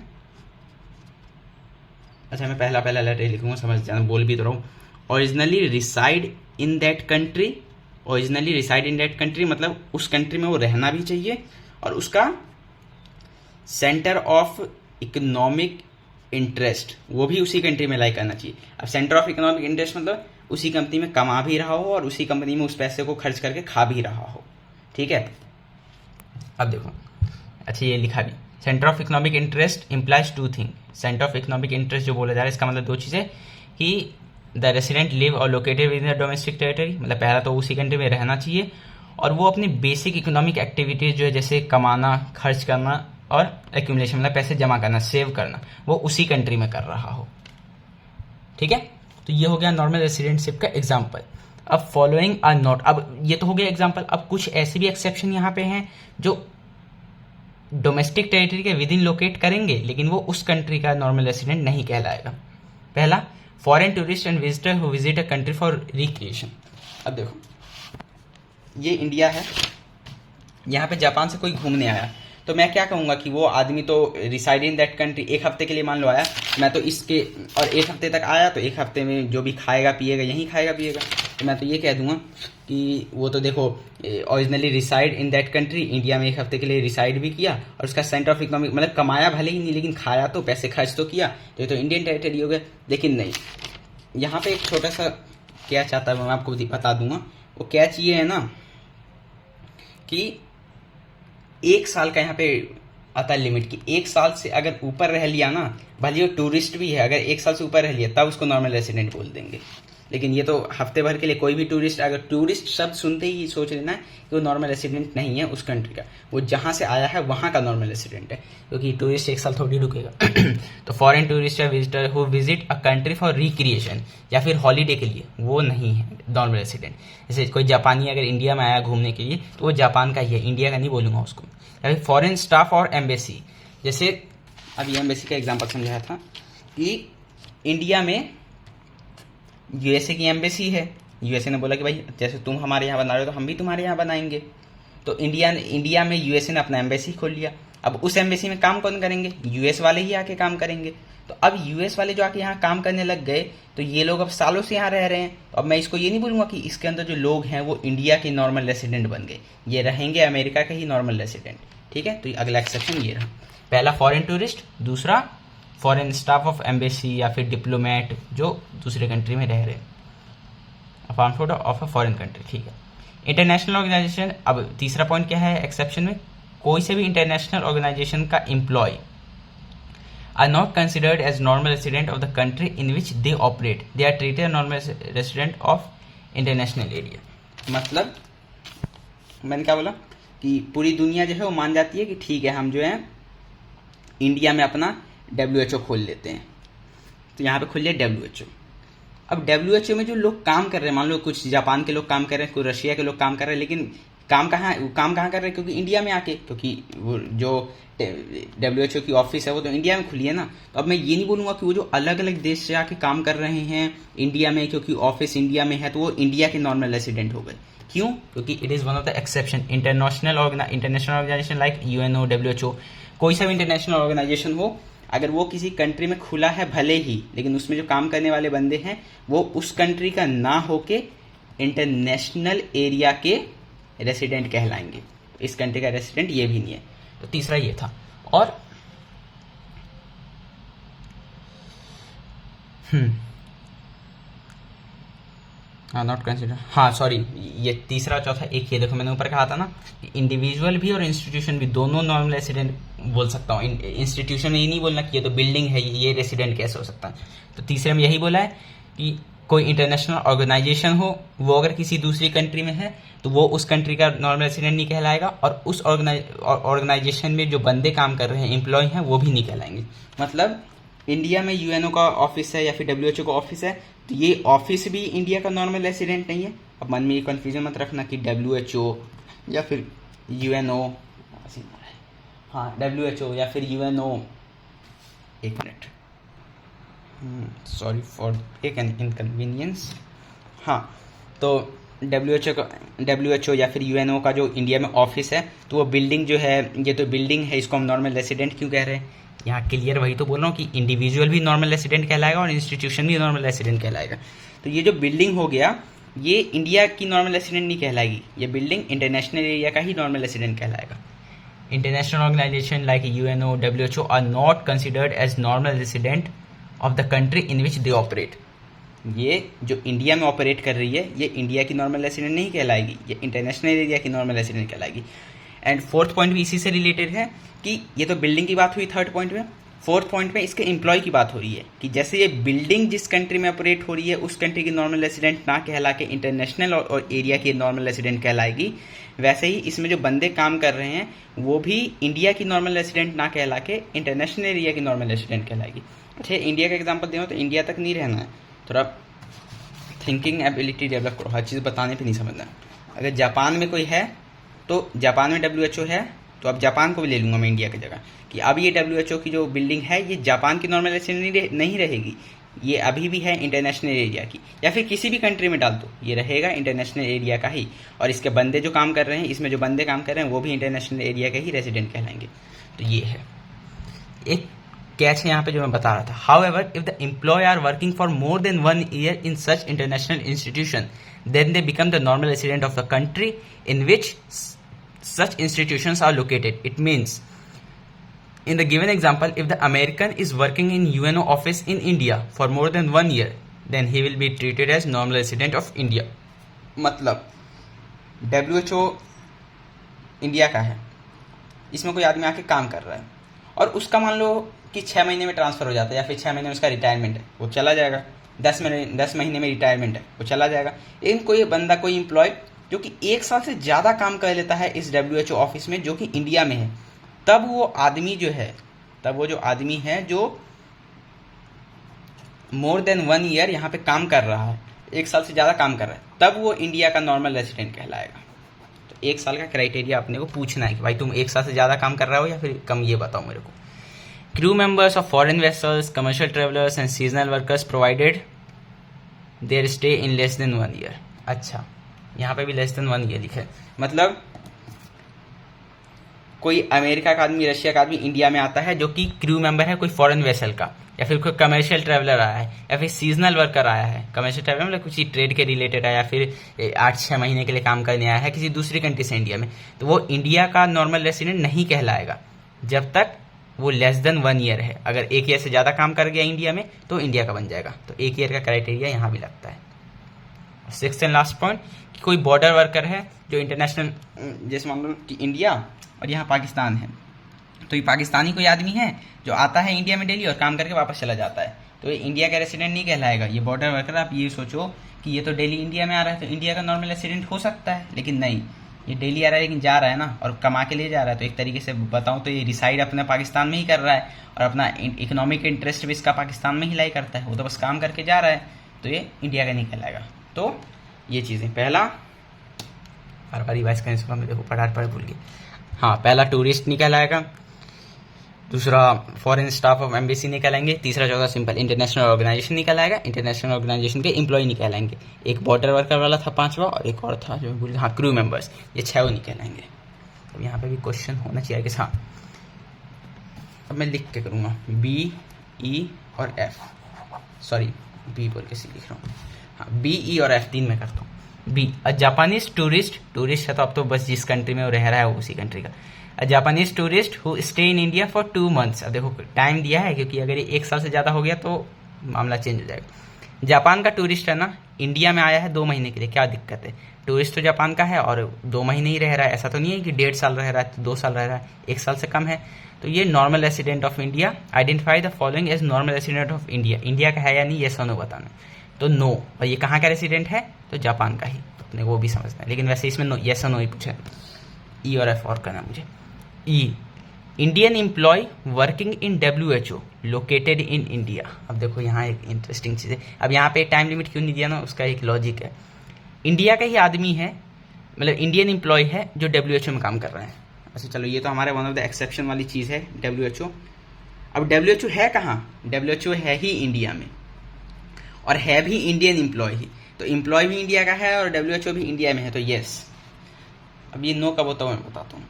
अच्छा, मैं पहला लेटर लिखूंगा, समझ जाना, बोल भी तो रहा हूँ। Originally reside in that country, originally reside in that country मतलब उस कंट्री में वो रहना भी चाहिए, और उसका सेंटर ऑफ इकोनॉमिक इंटरेस्ट वो भी उसी कंट्री में लाई करना चाहिए। अब सेंटर ऑफ इकोनॉमिक इंटरेस्ट मतलब उसी कंपनी में कमा भी रहा हो और उसी कंपनी में उस पैसे को खर्च करके खा भी रहा हो, ठीक है। अब देखो, अच्छा ये लिखा भी, centre of economic interest implies 2 thing. Centre of economic interest जो बोला जा रहा है इसका मतलब 2 चीज़ें, कि द रेसिडेंट लिव और located within the domestic territory, मतलब पहला तो उसी कंट्री में रहना चाहिए, और वो अपनी बेसिक इकोनॉमिक एक्टिविटीज़ जो है जैसे कमाना, खर्च करना और एक्यूमुलेशन मतलब पैसे जमा करना, सेव करना, वो उसी कंट्री में कर रहा हो, ठीक है। तो ये हो गया नॉर्मल रेसिडेंटशिप का एग्जाम्पल। अब फॉलोइंग आर नॉट, अब ये तो हो गया एग्जाम्पल। अब कुछ ऐसे भी एक्सेप्शन यहाँ पे हैं जो डोमेस्टिक टेरिटरी के विद इन लोकेट करेंगे, लेकिन वो उस कंट्री का नॉर्मल रेसिडेंट नहीं कहलाएगा। पहला, foreign tourist and visitor who visit a country for recreation. अब देखो, ये इंडिया है, यहाँ पे जापान से कोई घूमने आया, तो मैं क्या कहूँगा कि वो आदमी तो रिसाइड इन दैट कंट्री, 1 हफ्ते के लिए मान लो आया, मैं तो इसके, और 1 हफ्ते तक आया तो 1 हफ्ते में जो भी खाएगा पिएगा यहीं खाएगा पिएगा, तो मैं तो ये कह दूंगा कि वो तो देखो originally reside in that country, India में 1 हफ्ते के लिए रिसाइड भी किया, और उसका सेंटर ऑफ इकोनॉमिक मतलब कमाया भले ही नहीं लेकिन खाया तो, पैसे खर्च तो किया, तो ये तो इंडियन टेरिटरी हो गया। लेकिन नहीं, यहाँ पे एक छोटा सा क्या चाहता है मैं आपको बता दूंगा। वो क्या चाहिए है ना कि 1 साल का यहाँ पे आता है लिमिट, कि 1 साल से अगर ऊपर रह लिया ना, भले वो टूरिस्ट भी है, अगर 1 साल से ऊपर रह लिया तब उसको नॉर्मल रेसिडेंट बोल देंगे। लेकिन ये तो हफ्ते भर के लिए कोई भी टूरिस्ट, अगर टूरिस्ट शब्द सुनते ही सोच लेना है कि वो नॉर्मल रेसिडेंट नहीं है उस कंट्री का, वो जहाँ से आया है वहाँ का नॉर्मल रेसिडेंट है, क्योंकि टूरिस्ट 1 साल थोड़ी रुकेगा। तो फॉरेन टूरिस्ट या visitor who visit a country for recreation या फिर हॉलीडे के लिए, वो नहीं है नॉर्मल रेसिडेंट। जैसे कोई जापानी अगर इंडिया में आया घूमने के लिए तो वो जापान का ही है, इंडिया का नहीं बोलूँगा उसको। या फिर फॉरेन स्टाफ और एम्बेसी, जैसे अभी एम्बेसी का एग्जाम्पल समझाया था कि इंडिया में यूएसए की एम्बेसी है, यूएसए ने बोला कि भाई जैसे तुम हमारे यहाँ बना रहे हो तो हम भी तुम्हारे यहाँ बनाएंगे। तो इंडिया में यूएसए ने अपना एम्बेसी खोल लिया। अब उस एम्बेसी में काम कौन करेंगे? यूएस वाले ही आके काम करेंगे। तो अब यूएस वाले जो आके यहाँ काम करने लग गए तो ये लोग अब सालों से यहाँ रह रहे हैं। तो अब मैं इसको ये नहीं बोलूँगा कि इसके अंदर जो लोग हैं वो इंडिया के नॉर्मल रेसिडेंट बन गए, ये रहेंगे अमेरिका के ही नॉर्मल रेसिडेंट। ठीक है, तो अगला एक्सेप्शन ये रहा, पहला फॉरेन टूरिस्ट, दूसरा फॉरेन स्टाफ ऑफ एम्बेसी या फिर डिप्लोमेट जो दूसरे कंट्री में रह रहे हैं, upon of a foreign country. ठीक है, इंटरनेशनल ऑर्गेनाइजेशन। अब तीसरा पॉइंट क्या है एक्सेप्शन में, कोई से भी इंटरनेशनल ऑर्गेनाइजेशन का employ are not considered as normal resident of the country in which they operate, they are treated normal resident of international area. मतलब मैंने क्या बोला कि पूरी दुनिया जो है वो मान जाती है कि ठीक है हम जो है इंडिया में अपना WHO खोल लेते हैं। तो यहाँ पे खोल लिया WHO। अब WHO में जो लोग काम कर रहे हैं, मान लो कुछ जापान के लोग काम कर रहे हैं, कुछ रशिया के लोग काम कर रहे हैं, लेकिन काम कहाँ कर रहे हैं? क्योंकि इंडिया में आके, क्योंकि वो जो WHO की ऑफिस है वो तो इंडिया में खुली है ना। तो अब मैं ये नहीं बोलूँगा कि वो जो अलग अलग देश से आके काम कर रहे हैं इंडिया में, क्योंकि ऑफिस इंडिया में है तो वो इंडिया के नॉर्मल रेसिडेंट हो गए। क्यों? क्योंकि it is one of the exception. International organisation like UNO, WHO, कोई सा भी इंटरनेशनल ऑर्गेनाइजेशन हो, अगर वो किसी कंट्री में खुला है भले ही, लेकिन उसमें जो काम करने वाले बंदे हैं वो उस कंट्री का ना होके इंटरनेशनल एरिया के रेसिडेंट कहलाएंगे। इस कंट्री का रेसिडेंट ये भी नहीं है। तो तीसरा ये था। और नॉट कंसिडर, हाँ सॉरी, ये तीसरा चौथा एक, ये देखो मैंने ऊपर कहा था ना, इंडिविजुअल भी और इंस्टीट्यूशन भी दोनों नॉर्मल रेसिडेंट बोल सकता हूँ। इंस्टीट्यूशन में ये नहीं बोलना कि ये तो बिल्डिंग है ये रेसिडेंट कैसे हो सकता है। तो तीसरे में यही बोला है कि कोई इंटरनेशनल ऑर्गेनाइजेशन हो, वो अगर किसी दूसरी कंट्री में है तो वो उस कंट्री का नॉर्मल रेसिडेंट नहीं कहलाएगा, और उस ऑर्गेनाइजेशन में जो बंदे काम कर रहे हैं, एम्प्लॉय हैं, वो भी नहीं कहलाएंगे। मतलब इंडिया में UNO का ऑफिस है या फिर WHO का ऑफिस है, तो ये ऑफिस भी इंडिया का नॉर्मल रेसिडेंट नहीं है। अब मन में ये कन्फ्यूजन मत रखना कि WHO या फिर UNO, हाँ WHO या फिर UNO, एक मिनट, सॉरी फॉर एक इनकन्वीनियंस। हाँ, तो WHO या फिर UNO का जो इंडिया में ऑफिस है, तो वो बिल्डिंग जो है, ये तो बिल्डिंग है, इसको हम नॉर्मल रेसिडेंट क्यों कह रहे हैं? यहाँ क्लियर वही तो बोल रहा हूँ कि इंडिविजुअल भी नॉर्मल रेसिडेंट कहलाएगा और इंस्टीट्यूशन भी नॉर्मल रेसिडेंट कहलाएगा। तो ये जो बिल्डिंग हो गया, ये इंडिया की नॉर्मल रेसिडेंट नहीं कहलाएगी, ये बिल्डिंग इंटरनेशनल एरिया का ही नॉर्मल रेसिडेंट कहलाएगा। International organisation like UNO, WHO are not considered as normal resident of the country in which they operate. ये जो इंडिया में ऑपरेट कर रही है, ये इंडिया की नॉर्मल रेसिडेंट नहीं कहलाएगी, ये इंटरनेशनल एरिया की नॉर्मल रेसिडेंट कहलाएगी। एंड फोर्थ पॉइंट भी इसी से रिलेटेड है कि ये तो बिल्डिंग की बात हुई थर्ड पॉइंट में, फोर्थ पॉइंट में इसके एम्प्लॉय की बात हो रही है कि जैसे ये बिल्डिंग जिस कंट्री में ऑपरेट हो रही है उस कंट्री की नॉर्मल रेसिडेंट ना कहला के इंटरनेशनल और एरिया की नॉर्मल रेसिडेंट कहलाएगी, वैसे ही इसमें जो बंदे काम कर रहे हैं वो भी इंडिया की नॉर्मल रेसिडेंट ना कहला के इंटरनेशनल एरिया की नॉर्मल रेसिडेंट कहलाएगी। अच्छा, इंडिया का एग्जाम्पल दें तो इंडिया तक नहीं रहना है, थोड़ा थिंकिंग एबिलिटी डेवलप करो, हर चीज़ बताने पर नहीं समझना। अगर जापान में कोई है तो जापान में WHO है, तो अब जापान को भी ले लूँगा मैं इंडिया की जगह, कि अब ये WHO की जो बिल्डिंग है ये जापान की नॉर्मल रेसिडेंट नहीं रहेगी, ये अभी भी है इंटरनेशनल एरिया की, या फिर किसी भी कंट्री में डाल दो ये रहेगा इंटरनेशनल एरिया का ही, और इसके बंदे जो काम कर रहे हैं, इसमें जो बंदे काम कर रहे हैं वो भी इंटरनेशनल एरिया के ही रेसिडेंट कहलाएंगे। तो ये है एक कैच है यहाँ पे जो मैं बता रहा था। However if the employ are working for more than 1 year in such international institution then they become the normal resident of the country in which such institutions are located. It means, in the given example, if the American is working in UNO office in India for more than 1 year, then he will be treated as normal resident of India. मतलब WHO India का है, इसमें कोई आदमी आके काम कर रहा है और उसका मान लो कि 6 महीने में ट्रांसफ़र हो जाता है या फिर 6 महीने में उसका रिटायरमेंट है, वो चला जाएगा। 10 महीने में रिटायरमेंट है, वो चला जाएगा। लेकिन कोई बंदा, कोई एम्प्लॉय जो कि 1 साल से ज़्यादा काम कर लेता है इस WHO ऑफिस में जो कि इंडिया में है, तब वो आदमी जो मोर देन 1 ईयर यहाँ पे काम कर रहा है, 1 साल से ज़्यादा काम कर रहा है, तब वो इंडिया का नॉर्मल रेसिडेंट कहलाएगा। तो 1 साल का क्राइटेरिया अपने को पूछना है कि भाई तुम 1 साल से ज़्यादा काम कर रहे हो या फिर कम, ये बताओ मेरे को। Crew members of foreign vessels, commercial travellers and seasonal workers provided their stay in less than 1 year. अच्छा, यहाँ पे भी लेस देन 1 ईयर लिखा है, मतलब कोई अमेरिका का आदमी, रशिया का आदमी इंडिया में आता है जो कि क्रू मेंबर है कोई फॉरेन वेसल का, या फिर कोई कमर्शियल ट्रैवलर आया है, या फिर सीजनल वर्कर आया है। कमर्शियल ट्रैवलर मतलब कुछ ट्रेड के रिलेटेड आया, या फिर 8-6 महीने के लिए काम करने आया है किसी दूसरी कंट्री से इंडिया में, तो वो इंडिया का नॉर्मल रेसिडेंट नहीं कहलाएगा जब तक वो लेस देन 1 ईयर है। अगर 1 ईयर से ज़्यादा काम कर गया इंडिया में तो इंडिया का बन जाएगा। तो 1 ईयर का क्राइटेरिया यहाँ भी लगता है। 6th एंड लास्ट पॉइंट, कोई बॉर्डर वर्कर है जो इंटरनेशनल, जैसे मान लो कि इंडिया और यहाँ पाकिस्तान है, तो ये पाकिस्तानी कोई आदमी है जो आता है इंडिया में डेली और काम करके वापस चला जाता है, तो ये इंडिया का रेसिडेंट नहीं कहलाएगा। ये बॉर्डर वर्कर, आप ये सोचो कि ये तो डेली इंडिया में आ रहा है तो इंडिया का नॉर्मल रेसिडेंट हो सकता है, लेकिन नहीं, ये डेली आ रहा है लेकिन जा रहा है ना, और कमा के ले जा रहा है। तो एक तरीके से बताऊँ तो ये रिसाइड अपने पाकिस्तान में ही कर रहा है और अपना इकोनॉमिक इंटरेस्ट भी इसका पाकिस्तान में ही लाई करता है, वो तो बस काम करके जा रहा है, तो ये इंडिया का नहीं कहलाएगा। तो ये चीज़ें, पहला बार बार रिवाइज करने से देखो पढ़ाट भूल गए। हाँ, पहला टूरिस्ट नहीं कहलाएगा, दूसरा फॉरेन स्टाफ ऑफ एम्बेसी नहीं कहलाएंगे, तीसरा चौथा सिंपल इंटरनेशनल ऑर्गेनाइजेशन नहीं कहलाएगा, इंटरनेशनल ऑर्गेनाइजेशन के एम्प्लॉय नहीं कहलाएंगे। एक बॉर्डर वर्कर वाला था 5वां, और एक और था जो भूल, हाँ, क्रू मेंबर्स, ये 6 नहीं कहलाएंगे। तो यहाँ पे भी क्वेश्चन होना चाहिए कि हाँ, अब मैं लिख के करूँगा बी, ई और एफ, सॉरी बी बोल के सी लिख रहा हूँ, हाँ, बी, ई और एफ 3 में करता हूँ। बी, अ जापानीज टूरिस्ट है तो अब तो बस जिस कंट्री में वो रह रहा है वो उसी कंट्री का। A Japanese tourist who stay in India for 2 months. अब देखो टाइम दिया है क्योंकि अगर ये 1 साल से ज़्यादा हो गया तो मामला चेंज हो जाएगा। जापान का टूरिस्ट है ना, इंडिया में आया है 2 महीने के लिए, क्या दिक्कत है? टूरिस्ट तो जापान का है और 2 महीने ही रह रहा है, ऐसा तो नहीं है कि 1.5 साल रह रहा है, 2 साल रह रहा है, 1 साल से कम है। तो ये normal resident of India. Identify the following as normal resident of India. India का है या नहीं, ये नो बताना। तो नो, और ये कहाँ का रेसिडेंट है? तो जापान का ही, अपने वो भी समझना है, लेकिन वैसे इसमें नो, येस और नो ही पूछा। ई और एफ और करना मुझे। E, Indian employ working in WHO located in India. अब देखो यहाँ एक इंटरेस्टिंग चीज़ है, अब यहाँ पे टाइम लिमिट क्यों नहीं दिया ना, उसका एक लॉजिक है। इंडिया का ही आदमी है, मतलब इंडियन एम्प्लॉय है जो WHO में काम कर रहा है। अच्छा चलो, ये तो हमारे वन ऑफ द एक्सेप्शन वाली चीज़ है WHO। अब WHO है कहाँ? WHO है ही इंडिया में, और है भी इंडियन एम्प्लॉय ही, तो एम्प्लॉय भी इंडिया का है और WHO भी इंडिया में है, तो यस। अब ये नो कब होता है मैं बताता हूँ।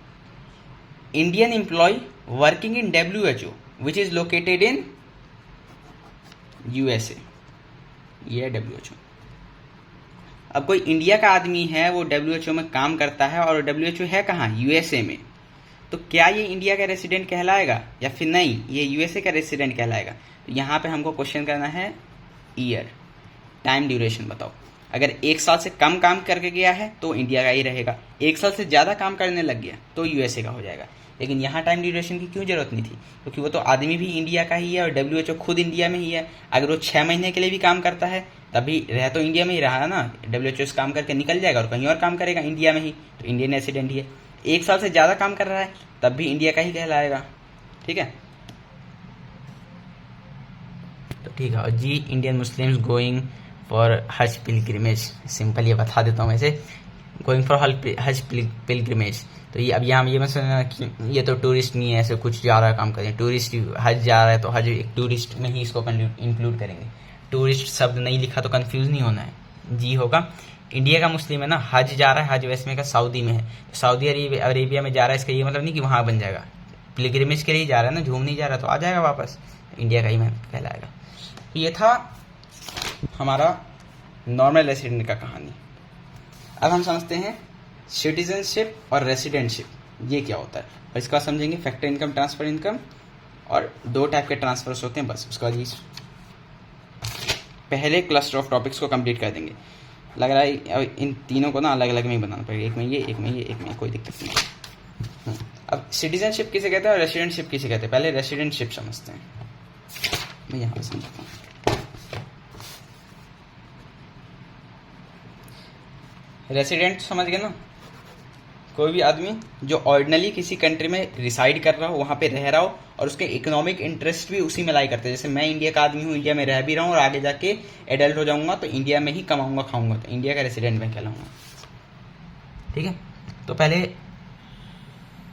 Indian employ working in WHO which is located in USA, ये है WHO। अब कोई इंडिया का आदमी है, वो WHO में काम करता है और WHO है कहाँ? USA में, तो क्या ये इंडिया का रेसिडेंट कहलाएगा या फिर नहीं, ये USA का रेसिडेंट कहलाएगा? तो यहाँ पे हमको क्वेश्चन करना है ईयर, टाइम ड्यूरेशन बताओ। अगर 1 साल से कम काम करके गया है तो इंडिया का ही रहेगा, 1 साल से ज़्यादा काम करने लग गया तो USA का हो जाएगा। लेकिन यहाँ टाइम ड्यूरेशन की क्यों जरूरत नहीं थी? क्योंकि वो तो आदमी भी इंडिया का ही है और WHO खुद इंडिया में ही है। अगर वो 6 महीने के लिए भी काम करता है तभी रह तो इंडिया में ही रहा है ना, WHO से काम करके निकल जाएगा और कहीं और काम करेगा इंडिया में ही, तो इंडियन रेसिडेंट ही है। 1 साल से ज़्यादा काम कर रहा है तब भी इंडिया का ही कहलाएगा, ठीक है। तो ठीक है। और जी, इंडियन मुस्लिम्स गोइंग फॉर हज पिलग्रिमेज, सिंपल ये बता देता हूँ। वैसे गोइंग फॉर हज पिलग्रिमेज, तो ये अब यहाँ ये मैं सुना कि ये तो टूरिस्ट नहीं है, ऐसे कुछ जा रहा है काम करें, टूरिस्ट हज जा रहा है तो हज एक टूरिस्ट में ही इसको इंक्लूड करेंगे। टूरिस्ट शब्द नहीं लिखा तो कंफ्यूज नहीं होना है, जी होगा। इंडिया का मुस्लिम है ना, हज जा रहा है, हज वैसे में का सऊदी में है, तो सऊदी अरेबिया में जा रहा है, इसका ये मतलब नहीं कि वहाँ बन जाएगा, पिलग्रिमेज के लिए जा रहा है ना, घूम नहीं जा रहा, तो आ जाएगा वापस, इंडिया का ही कहलाएगा। ये था हमारा नॉर्मल रेसिडेंट का कहानी। अब हम समझते हैं सिटीजनशिप और रेसिडेंटशिप, ये क्या होता है, और इसका समझेंगे फैक्टर इनकम, ट्रांसफर इनकम, और 2 टाइप के ट्रांसफर्स होते हैं बस। उसके बाद पहले क्लस्टर ऑफ टॉपिक्स को कंप्लीट कर देंगे। लग रहा है इन तीनों को ना अलग अलग में ही बनाना पड़ेगा, एक में ये, एक में ये, एक में, कोई दिक्कत नहीं। अब सिटीजनशिप किसे कहते हैं और रेसिडेंटशिप किसे कहते हैं, पहले रेसिडेंटशिप समझते हैं। मैं यहाँ पे समझाता हूँ। रेसिडेंट समझ गए ना, कोई भी आदमी जो ऑर्डिनली किसी कंट्री में रिसाइड कर रहा हो, वहाँ पे रह रहा हो और उसके इकोनॉमिक इंटरेस्ट भी उसी में लाई करते हैं। जैसे मैं इंडिया का आदमी हूँ, इंडिया में रह भी रहा हूँ और आगे जाके एडल्ट हो जाऊंगा तो इंडिया में ही कमाऊंगा खाऊंगा, तो इंडिया का रेसिडेंट मैं कहलाऊंगा। ठीक है, तो पहले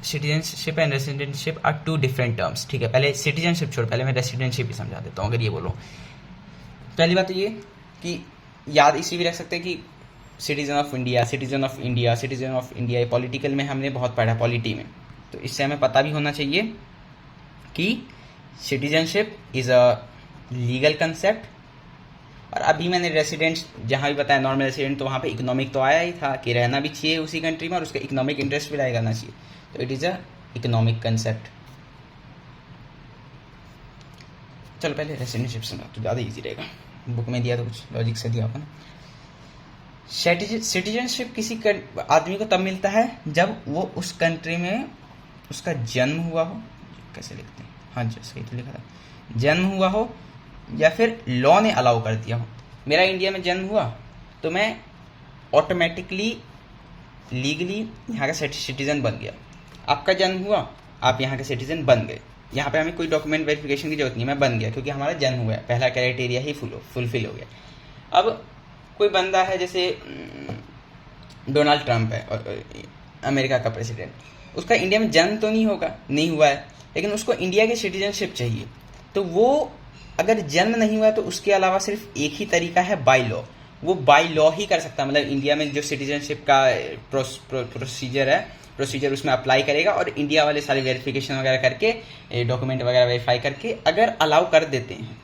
citizenship and residentship are two different terms. ठीक है, पहले सिटीजनशिप छोड़, पहले मैं रेसिडेंटशिप ही समझा देता हूँ। अगर ये बोलो, पहली बात तो ये कि याद इसी भी रख सकते हैं कि citizen of India, citizen of India, citizen of India, ये पॉलिटिकल में हमने बहुत पढ़ा, पॉलिटी में, तो इससे हमें पता भी होना चाहिए कि citizenship is a legal concept. और अभी मैंने रेसिडेंट जहाँ भी बताया नॉर्मल रेसिडेंट, तो वहाँ पे इकोनॉमिक तो आया ही था कि रहना भी चाहिए उसी कंट्री में और उसका इकोनॉमिक इंटरेस्ट भी लाया करना चाहिए, तो it is a economic concept. चलो पहले रेसिडेंटशिप समझा तो ज़्यादा ईजी रहेगा, बुक में दिया तो कुछ लॉजिक से दिया अपन। सिटीजनशिप किसी आदमी को तब मिलता है जब वो उस कंट्री में उसका जन्म हुआ हो, कैसे लिखते हैं, हाँ जी सही तो लिखा था, जन्म हुआ हो या फिर लॉ ने अलाउ कर दिया हो। मेरा इंडिया में जन्म हुआ तो मैं ऑटोमेटिकली लीगली यहाँ का सिटीजन बन गया। आपका जन्म हुआ, आप यहाँ के सिटीजन बन गए, यहाँ पे हमें कोई डॉक्यूमेंट वेरिफिकेशन की जरूरत नहीं, मैं बन गया क्योंकि हमारा जन्म हुआ है, पहला क्राइटेरिया ही फुलफिल हो गया। अब कोई बंदा है जैसे डोनाल्ड ट्रंप है और अमेरिका का प्रेसिडेंट, उसका इंडिया में जन्म तो नहीं हुआ है, लेकिन उसको इंडिया की सिटीजनशिप चाहिए। तो वो अगर जन्म नहीं हुआ है तो उसके अलावा सिर्फ एक ही तरीका है, बाय लॉ। वो बाय लॉ ही कर सकता है, मतलब इंडिया में जो सिटीजनशिप का प्रोसीजर उसमें अप्लाई करेगा और इंडिया वाले सारे वेरिफिकेशन वगैरह करके, डॉक्यूमेंट वगैरह वेरीफाई करके अगर अलाउ कर देते हैं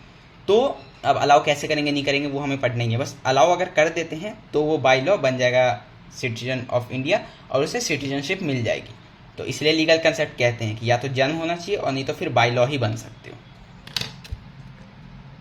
तो, अब अलाउ कैसे करेंगे नहीं करेंगे वो हमें पढ़ना ही है, बस अलाउ अगर कर देते हैं तो वो बाय लॉ बन जाएगा सिटीजन ऑफ इंडिया और उसे सिटीजनशिप मिल जाएगी। तो इसलिए लीगल कंसेप्ट कहते हैं कि या तो जन्म होना चाहिए और नहीं तो फिर बाय लॉ ही बन सकते हो।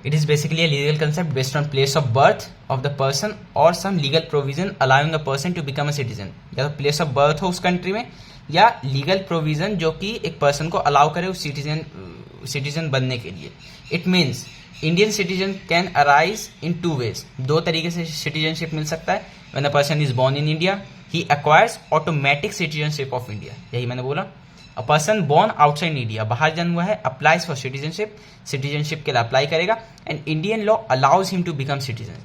It is basically a legal concept based on place of birth of the person or some legal provision allowing a person to become a citizen। या तो place of birth हो उस कंट्री में या legal provision जो कि एक person को अलाउ करे उस सिटीजन बनने के लिए। It means Indian citizen can arise in two ways, दो तरीके से सिटीजनशिप मिल सकता है। When a person is born in India he acquires automatic citizenship of India, यही मैंने बोला। A person born outside India, बाहर जन्म हुआ है, अप्लाइज फॉर सिटीजनशिप के लिए अप्लाई करेगा and Indian law allows him to become citizen.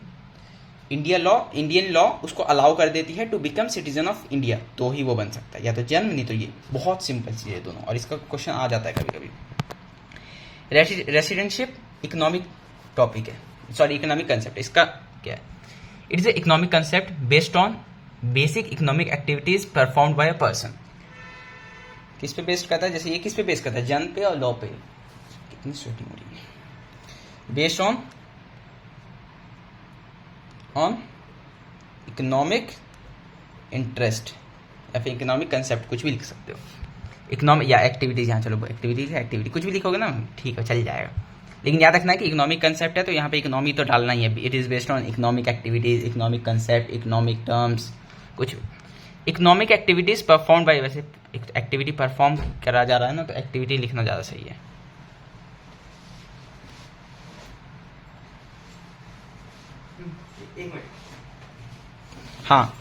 Indian law उसको अलाउ कर देती है to become citizen of India, तो ही वो बन सकता है, या तो जन्म नहीं तो ये। बहुत सिंपल चीज़ है दोनों, और इसका क्वेश्चन आ जाता है कभी कभी। रेसिडेंटशिप इकोनॉमिक टॉपिक है, सॉरी इकोनॉमिक कंसेप्ट। इसका क्या है? It is a economic concept based on basic economic activities performed by a person. किस पे बेस्ड करता है? जैसे ये किस पे बेस्ड करता है? जन्म पे और लॉ पे। कितनी स्वेटिंग हो रही है। बेस्ड ऑन इकोनॉमिक इंटरेस्ट या फिर इकोनॉमिक कंसेप्ट, कुछ भी लिख सकते हो। इकोनॉमिक या एक्टिविटीज, यहाँ चलो एक्टिविटीज है, एक्टिविटी कुछ भी लिखोगे ना ठीक है चल जाएगा, लेकिन याद रखना है कि इकोनॉमिक कंसेप्ट है तो यहाँ पे इकोनॉमी तो डालना ही है। It is based on economic activities, economic concept, economic terms, कुछ इकोनॉमिक एक्टिविटीज परफॉर्म बाय, वैसे एक्टिविटी परफॉर्म करा जा रहा है ना तो एक्टिविटी लिखना ज़्यादा सही है। हाँ,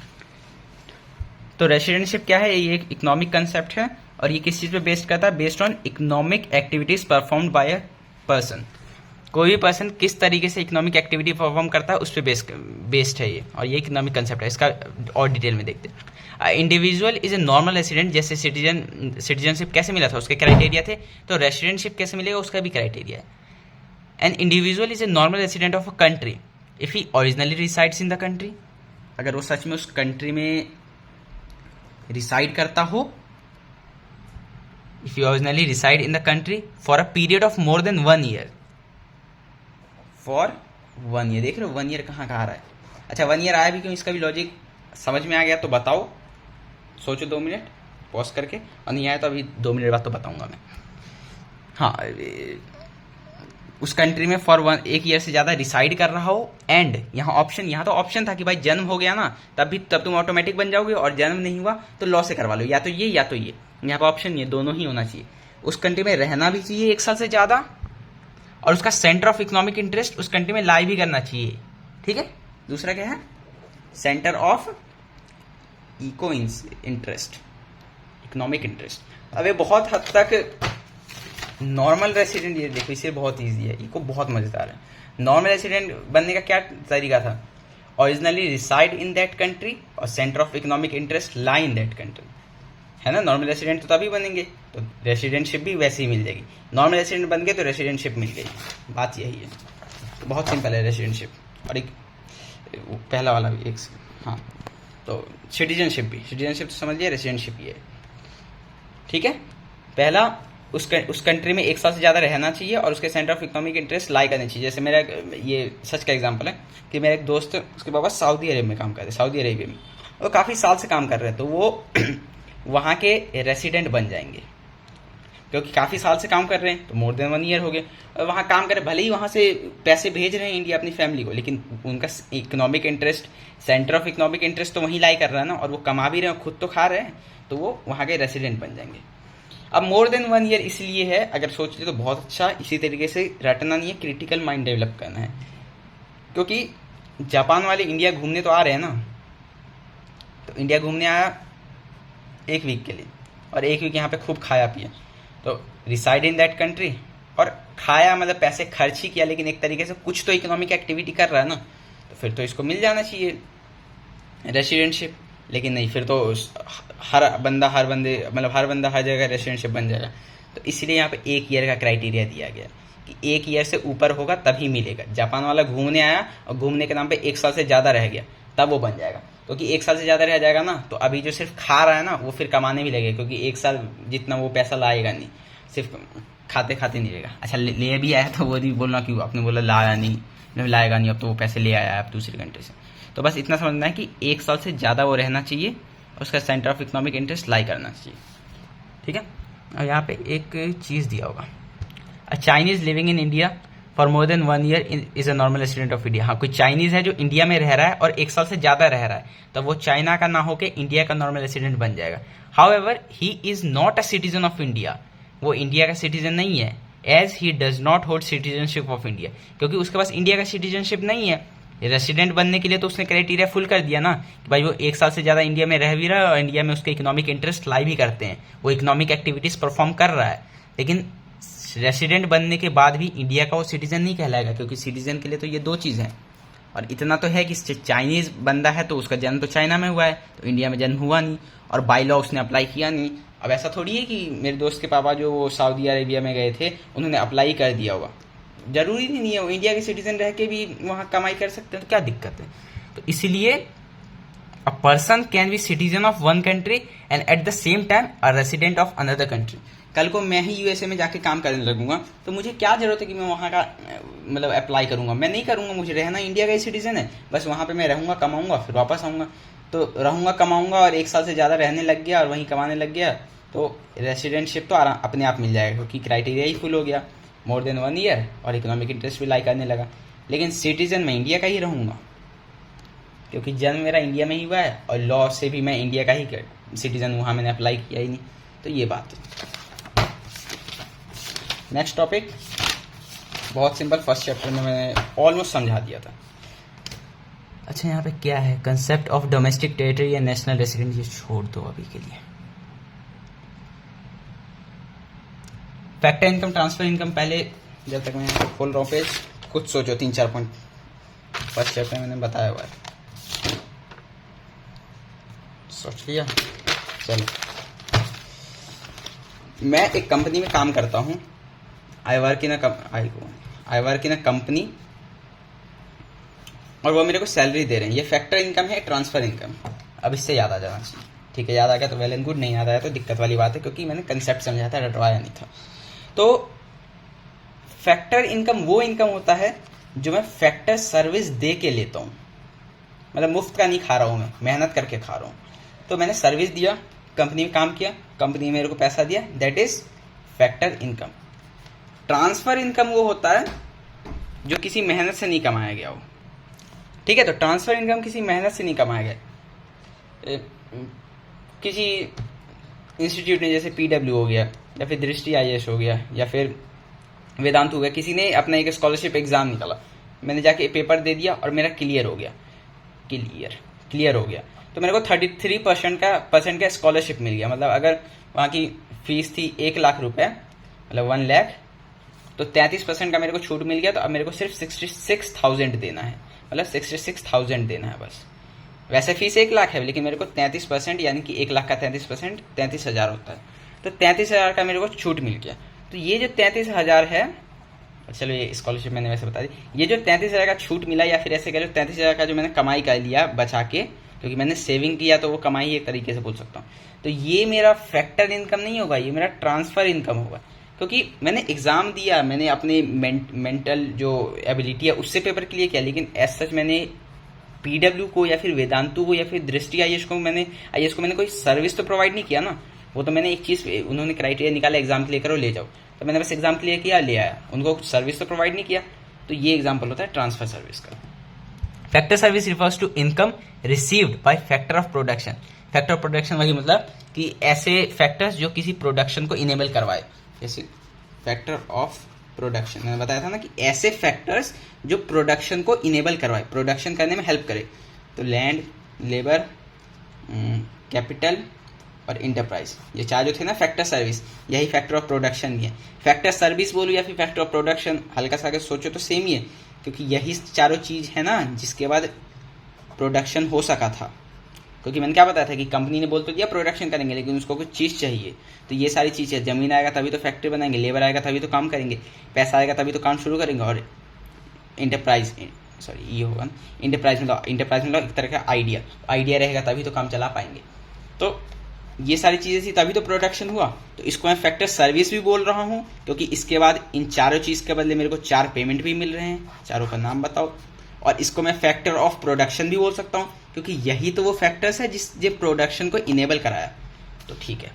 तो रेसिडेंटशिप क्या है? ये एक इकोनॉमिक कंसेप्ट है और ये किस चीज़ पे बेस्ड करता है? Based on economic activities performed by a person. कोई भी पर्सन किस तरीके से इकोनॉमिक एक्टिविटी परफॉर्म करता है उस पर बेस्ड है ये, और ये इकोनॉमिक कंसेप्ट है। इसका और डिटेल में देखते हैं। Individual is a normal resident, जैसे सिटीजनशिप कैसे मिला था उसके क्राइटेरिया थे, तो रेसिडेंटशिप कैसे मिलेगा उसका भी क्राइटेरिया है। An individual is a normal resident of a country if he originally resides in the country, अगर वो सच में उस कंट्री में रिसाइड करता हो, if you originally reside in the country for a period of more than 1 year, for 1 year, देख रहे हो 1 year कहाँ आ रहा है। अच्छा 1 year आया भी क्यों, इसका भी लॉजिक समझ में आ गया तो बताओ, सोचो 2 मिनट पॉज करके, और नहीं आया तो अभी 2 मिनट बाद तो बताऊंगा मैं। हाँ, उस कंट्री में फॉर 1 ईयर से ज़्यादा रिसाइड कर रहा हो, एंड यहाँ तो ऑप्शन था कि भाई जन्म हो गया ना तब तुम ऑटोमेटिक बन जाओगे, और जन्म नहीं हुआ तो लॉ से करवा लो, या तो ये या तो ये। यहाँ पर ऑप्शन नहीं है, दोनों ही होना चाहिए। उस कंट्री में रहना भी चाहिए 1 साल से ज़्यादा, और उसका सेंटर ऑफ इकोनॉमिक इंटरेस्ट उस कंट्री में लाई भी करना चाहिए। ठीक है, दूसरा क्या है, centre of eco interest, economic interest. अब ये बहुत हद तक नॉर्मल रेसिडेंट, ये देखो इसे बहुत ईजी है, इको बहुत मज़ेदार है। नॉर्मल रेसिडेंट बनने का क्या तरीका था, originally reside in that country और centre of economic interest lie in that country, है ना। नॉर्मल रेसिडेंट तो तभी बनेंगे, तो रेसिडेंटशिप भी वैसे ही मिल जाएगी। नॉर्मल रेसिडेंट बन गए तो रेसिडेंटशिप मिल गई, बात यही है। बहुत सिंपल है रेसिडेंटशिप। और एक पहला वाला भी एक, हाँ, तो सिटीजनशिप भी, सिटीजनशिप तो समझ लिया, रेसिडेंटशिप ये है। ठीक है, पहला उस कंट्री में 1 साल से ज़्यादा रहना चाहिए और उसके सेंटर ऑफ इकोनॉमिक इंटरेस्ट लाई करनी चाहिए। जैसे मेरा ये सच का एग्जांपल है कि मेरा एक दोस्त, उसके पापा सऊदी अरेबिया में काम कर रहे, सऊदी अरेबिया में, वो काफ़ी साल से काम कर रहे हैं, तो वो वहाँ के रेसिडेंट बन जाएंगे, क्योंकि काफ़ी साल से काम कर रहे हैं, तो मोर देन 1 ईयर हो गए वहाँ काम कर, भले ही वहाँ से पैसे भेज रहे हैं इंडिया अपनी फैमिली को, लेकिन उनका economic interest, centre of economic interest तो वहीं लाई कर रहा है ना, और वो कमा भी रहे हैं, खुद तो खा रहे हैं, तो वो वहाँ के रेसिडेंट बन जाएंगे। अब मोर देन 1 ईयर इसलिए है, अगर सोच ले तो बहुत अच्छा, इसी तरीके से रटना नहीं है, क्रिटिकल माइंड डेवलप करना है। क्योंकि जापान वाले इंडिया घूमने तो आ रहे हैं ना, तो इंडिया घूमने आया 1 वीक के लिए, और 1 वीक यहाँ पे खूब खाया पिया, तो रिसाइड इन दैट कंट्री, और खाया मतलब पैसे खर्च ही किया, लेकिन एक तरीके से कुछ तो इकोनॉमिक एक्टिविटी कर रहा है ना, तो फिर तो इसको मिल जाना चाहिए रेसिडेंटशिप। लेकिन नहीं, फिर तो हर बंदा हर जगह रेसिडेंटशिप बन जाएगा। तो इसलिए यहाँ पे 1 ईयर का क्राइटेरिया दिया गया कि 1 ईयर से ऊपर होगा तभी मिलेगा। जापान वाला घूमने आया और घूमने के नाम पे 1 साल से ज़्यादा रह गया, तब वो बन जाएगा। क्योंकि 1 साल से ज़्यादा रह जाएगा ना, तो अभी जो सिर्फ खा रहा है ना, वो फिर कमाने भी लगेगा, क्योंकि 1 साल जितना वो पैसा लाएगा नहीं, सिर्फ खाते खाते नहीं रहेगा। अच्छा, ले भी आया तो वो नहीं बोलना क्यों, आपने बोला लाया नहीं, लाएगा नहीं, अब तो वो पैसे ले आया आप दूसरी कंट्री से। तो बस इतना समझना है कि 1 साल से ज़्यादा वो रहना चाहिए, उसका सेंटर ऑफ इकोनॉमिक इंटरेस्ट लाई करना चाहिए। ठीक है, और यहाँ पे एक चीज़ दिया होगा, a Chinese living in India for more than 1 year is a normal resident of India. हाँ, कोई चाइनीज़ है जो इंडिया में रह रहा है और 1 साल से ज़्यादा रह रहा है, तो वो चाइना का ना होकर इंडिया का नॉर्मल रेसिडेंट बन जाएगा। However he is not a citizen of India, वो इंडिया का सिटीजन नहीं है, as he does not hold citizenship of India, क्योंकि उसके पास इंडिया का सिटीजनशिप नहीं है। रेसिडेंट बनने के लिए तो उसने क्राइटेरिया फुल कर दिया ना कि भाई वो 1 साल से ज़्यादा इंडिया में रह भी रहा है और इंडिया में उसके इकोनॉमिक इंटरेस्ट लाई भी करते हैं, वो इकोनॉमिक एक्टिविटीज़ परफॉर्म कर रहा है, लेकिन रेसिडेंट बनने के बाद भी इंडिया का वो सिटीजन नहीं कहलाएगा, क्योंकि सिटीजन के लिए तो ये 2 चीज़ हैं। और इतना तो है कि चाइनीज़ बंदा है तो उसका जन्म तो चाइना में हुआ है, तो इंडिया में जन्म हुआ नहीं, और बाई लॉ उसने अप्लाई किया नहीं। अब ऐसा थोड़ी है कि मेरे दोस्त के पापा जो सऊदी अरेबिया में गए थे उन्होंने अप्लाई कर दिया होगा, जरूरी नहीं है, वो इंडिया के सिटीजन रह के भी वहाँ कमाई कर सकते हैं, तो क्या दिक्कत है। तो इसलिए a person can be citizen of one country and at the same time a resident of another country. कल को मैं ही यूएसए में जाके काम करने लगूंगा, तो मुझे क्या जरूरत है कि मैं वहाँ का मतलब अप्लाई करूंगा, मैं नहीं करूंगा, मुझे रहना इंडिया का ही सिटीजन है, बस वहाँ पे मैं रहूंगा, कमाऊंगा, फिर वापस आऊँगा। तो रहूंगा, कमाऊंगा, और 1 साल से ज़्यादा रहने लग गया और वहीं कमाने लग गया, तो रेसिडेंटशिप तो अपने आप मिल जाएगा, क्योंकि क्राइटेरिया ही फुल हो गया, मोर देन 1 ईयर, और इकोनॉमिक इंटरेस्ट भी लाई करने लगा। लेकिन सिटीजन मैं इंडिया का ही रहूँगा, क्योंकि जन्म मेरा इंडिया में ही हुआ है, और लॉ से भी मैं इंडिया का ही सिटीजन, वहाँ मैंने अप्लाई किया ही नहीं। तो ये बात है। नेक्स्ट टॉपिक बहुत सिंपल, फर्स्ट चैप्टर में मैंने ऑलमोस्ट समझा दिया था। अच्छा, यहाँ पे क्या है, कंसेप्ट ऑफ डोमेस्टिक टेरिटरी या नेशनल रेसिडेंट, ये छोड़ दो अभी के लिए। फैक्टर इनकम, ट्रांसफर इनकम, पहले जब तक मैं खोल रहा हूँ पेज, कुछ सोचो, 3-4 पॉइंट फर्स्ट चैप्टर मैंने बताया हुआ है, सोच लिया। चलो, मैं एक कंपनी में काम करता हूँ, I work in a company, और वो मेरे को सैलरी दे रहे हैं। ये फैक्टर इनकम है, ट्रांसफर इनकम। अब इससे याद आ जाना चाहिए, ठीक है, याद आ गया तो वेल एंड गुड, नहीं याद आया तो दिक्कत वाली बात है, क्योंकि मैंने कंसेप्ट समझा था, रटवाया नहीं था। तो फैक्टर इनकम वो इनकम होता है जो मैं फैक्टर सर्विस दे के लेता हूँ, मतलब मुफ्त का नहीं खा रहा हूँ, मैं मेहनत करके खा रहा हूँ। तो मैंने सर्विस दिया, कंपनी में काम किया, कंपनी ने मेरे को पैसा दिया, that is factor income. Transfer income वो होता है जो किसी मेहनत से नहीं कमाया गया हो, ठीक है। तो ट्रांसफर इनकम किसी मेहनत से नहीं कमाया गया, किसी इंस्टीट्यूट ने, जैसे PW हो गया या फिर दृष्टि IAS हो गया या फिर वेदांत हो गया, किसी ने अपना एक स्कॉलरशिप एग्ज़ाम निकाला, मैंने जाके पेपर दे दिया और मेरा क्लियर हो गया, क्लियर हो गया, तो मेरे को 33% का स्कॉलरशिप मिल गया। मतलब अगर वहाँ की फीस थी 1 लाख रुपए, मतलब 1 लाख, तो 33% का मेरे को छूट मिल गया। तो अब मेरे को सिर्फ 66,000 देना है, मतलब 66,000 देना है बस। वैसे फीस 1 लाख है, लेकिन मेरे को 33% यानी कि 1 लाख का 33% 33,000 होता है। तो 33,000 का मेरे को छूट मिल गया। तो ये जो 33,000 है, चलो ये स्कॉलरशिप मैंने वैसे बता दी, ये जो 33,000 का छूट मिला, या फिर ऐसे कह लो 33,000 का जो मैंने कमाई कर लिया बचा के, क्योंकि मैंने सेविंग किया तो वो कमाई एक तरीके से बोल सकता हूँ। तो ये मेरा फैक्टर इनकम नहीं होगा, ये मेरा ट्रांसफ़र इनकम होगा, क्योंकि मैंने एग्ज़ाम दिया, मैंने अपने मेंटल जो एबिलिटी है उससे पेपर क्लियर किया, लेकिन एज सच मैंने PW को या फिर वेदांतु को या फिर दृष्टि IAS को मैंने कोई सर्विस तो प्रोवाइड नहीं किया ना। वो तो मैंने एक चीज़, उन्होंने क्राइटेरिया निकाला एग्जाम क्लियर करो ले जाओ, तो मैंने बस एग्जाम क्लियर किया ले आया, उनको सर्विस तो प्रोवाइड नहीं किया। तो ये एग्जाम्पल होता है ट्रांसफर सर्विस का। Factor service refers to income received by factor of production. Factor of production वही मतलब कि ऐसे फैक्टर्स जो किसी प्रोडक्शन को इनेबल करवाए, जैसे फैक्टर ऑफ प्रोडक्शन मैंने बताया था ना कि ऐसे फैक्टर्स जो प्रोडक्शन को इनेबल करवाए, प्रोडक्शन करने में हेल्प करे। तो लैंड, लेबर, कैपिटल और इंटरप्राइज, ये 4 जो थे ना फैक्टर सर्विस, यही फैक्टर ऑफ प्रोडक्शन भी है। फैक्टर सर्विस बोलो या फिर फैक्टर ऑफ प्रोडक्शन, हल्का सा अगर सोचो तो सेम ही है, क्योंकि यही चारों चीज़ है ना जिसके बाद प्रोडक्शन हो सका था। क्योंकि मैंने क्या बताया था कि कंपनी ने बोल तो दिया प्रोडक्शन करेंगे, लेकिन उसको कुछ चीज़ चाहिए, तो ये सारी चीज़ें, ज़मीन आएगा तभी तो फैक्ट्री बनाएंगे, लेबर आएगा तभी तो काम करेंगे, पैसा आएगा तभी तो काम शुरू करेंगे। और इंटरप्राइज, सॉरी ये होगा ना, इंटरप्राइज मतलब एक तरह का आइडिया रहेगा तभी तो काम चला पाएंगे। तो ये सारी चीज़ें थी तभी तो प्रोडक्शन हुआ। तो इसको मैं फैक्टर सर्विस भी बोल रहा हूँ, क्योंकि इसके बाद इन चारों चीज़ के बदले मेरे को 4 पेमेंट भी मिल रहे हैं, चारों का नाम बताओ। और इसको मैं फैक्टर ऑफ प्रोडक्शन भी बोल सकता हूँ, क्योंकि यही तो वो फैक्टर्स है जिस प्रोडक्शन को इनेबल कराया। तो ठीक है,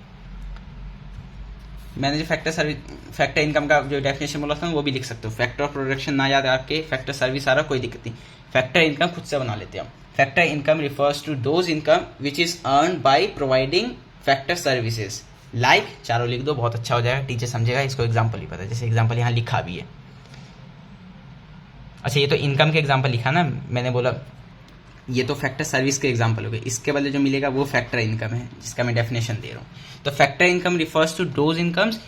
मैंने जो फैक्टर इनकम का जो डेफिनेशन बोला था वो भी लिख सकते हो। फैक्टर ऑफ प्रोडक्शन ना याद आपके, फैक्टर सर्विस आ रहा, कोई दिक्कत नहीं, फैक्टर इनकम खुद से बना लेते हैं हम। Factor income refers to those income which is earn by providing factor services, like, चारों लिख दो, बहुत अच्छा हो जाएगा, टीचर समझेगा। इसको एग्जाम्पल ही पता है, जैसे एग्जाम्पल यहाँ लिखा भी है। अच्छा, ये तो इनकम के एग्जाम्पल लिखा ना, मैंने बोला ये तो फैक्टर सर्विस के एग्जाम्पल हो गए, इसके बदले जो मिलेगा वो फैक्टर इनकम है जिसका मैं डेफिनेशन दे रहा हूँ। तो factor income refers to those incomes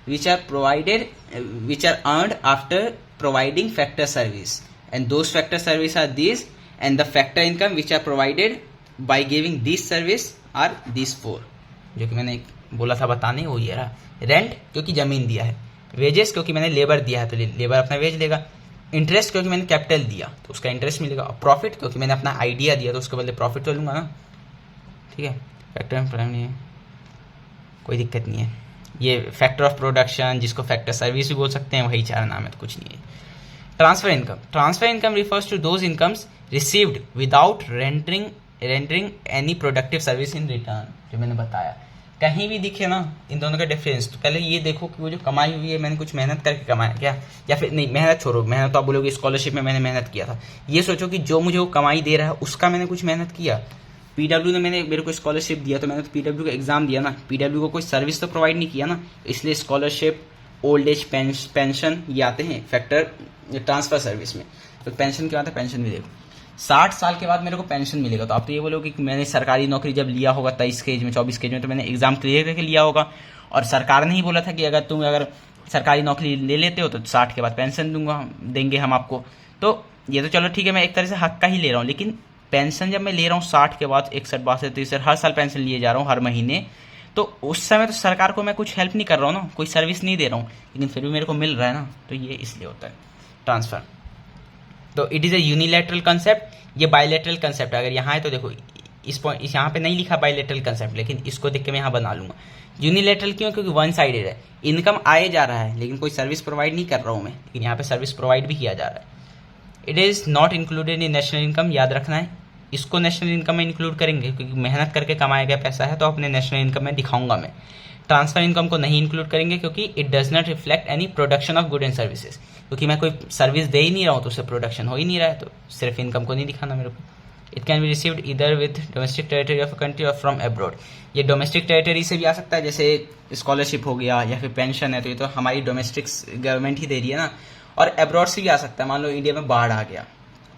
which are earned after providing factor service, and those factor service are these, and the factor income which are provided by giving this service are this 4, जो कि मैंने बोला था बताने, वो ये रहा। Rent, क्योंकि ज़मीन दिया है। वेजेस, क्योंकि मैंने लेबर दिया है तो लेबर अपना वेज लेगा। इंटरेस्ट, क्योंकि मैंने कैपिटल दिया तो उसका इंटरेस्ट मिलेगा। और प्रॉफिट, क्योंकि मैंने अपना आइडिया दिया तो उसके बदले प्रॉफिट तो लूँगा ना। ठीक है, फैक्टर नहीं है, कोई दिक्कत नहीं है। ये फैक्टर ऑफ प्रोडक्शन, जिसको फैक्टर सर्विस भी बोल सकते हैं, वही 4 नाम है, तो कुछ नहीं है। Transfer income refers to those incomes received without rendering any productive service in return, जो मैंने बताया। कहीं भी दिखे ना इन दोनों का डिफरेंस, तो पहले ये देखो कि वो जो कमाई हुई है मैंने कुछ मेहनत करके कमाया क्या, या फिर नहीं, मेहनत छोड़ो, मेहनत तो आप बोलोगे स्कॉलरशिप में मैंने मेहनत किया था। ये सोचो कि जो मुझे वो कमाई दे रहा है उसका मैंने कुछ मेहनत किया। PW ने मेरे को स्कॉलरशिप दिया तो मैंने तो PW का एग्जाम दिया ना, PW को कोई सर्विस तो प्रोवाइड नहीं किया ना, इसलिए स्कॉलरशिप, ओल्ड एज पेंशन ये आते हैं फैक्टर ट्रांसफर सर्विस में। तो पेंशन क्या आता है, पेंशन भी देखो 60 साल के बाद मेरे को पेंशन मिलेगा। तो आप तो ये बोलोगे कि मैंने सरकारी नौकरी जब लिया होगा 23 के एज में, 24 के एज में, तो मैंने एग्जाम क्लियर करके लिया होगा, और सरकार ने ही बोला था कि अगर सरकारी नौकरी ले लेते हो तो 60 के बाद पेंशन देंगे हम आपको। तो ये तो चलो ठीक है, मैं एक तरह से हक का ही ले रहा हूँ, लेकिन पेंशन जब मैं ले रहा हूँ 60 के बाद 61, 62, 63 हर साल पेंशन लिए जा रहा हूँ हर महीने, तो उस समय तो सरकार को मैं कुछ हेल्प नहीं कर रहा हूँ ना, कोई सर्विस नहीं दे रहा हूँ, लेकिन फिर भी मेरे को मिल रहा है ना। तो ये इसलिए होता है ट्रांसफ़र। तो it is a unilateral concept, ये बायलैटरल कंसेप्ट है। अगर यहाँ है तो देखो इस यहाँ पे नहीं लिखा बायलैटरल कंसेप्ट, लेकिन इसको देख के मैं यहाँ बना लूँगा। यूनिलैटरल क्यों, क्योंकि वन साइडेड है, इनकम आए जा रहा है लेकिन कोई सर्विस प्रोवाइड नहीं कर रहा हूँ मैं, लेकिन यहाँ पे सर्विस प्रोवाइड भी किया जा रहा है। It is not included in national income, याद रखना है, इसको नेशनल इनकम में इंक्लूड करेंगे क्योंकि मेहनत करके कमाया गया पैसा है, तो अपने नेशनल इनकम में दिखाऊंगा मैं। ट्रांसफर इनकम को नहीं इंक्लूड करेंगे क्योंकि it does not reflect any production of good and services, क्योंकि मैं कोई सर्विस दे ही नहीं रहा हूँ तो उससे प्रोडक्शन हो ही नहीं रहा है, तो सिर्फ इनकम को नहीं दिखाना मेरे को। इट कैन बी रिसीव्ड इधर with domestic territory of a country और फ्रॉम अब्रॉड। ये डोमेस्टिक टेरिटरी से भी आ सकता है, जैसे स्कॉलरशिप हो गया या फिर पेंशन है, तो ये तो हमारी डोमेस्टिक गवर्नमेंट ही दे रही है ना। और अब्रॉड से भी आ सकता है, मान लो इंडिया में बाढ़ आ गया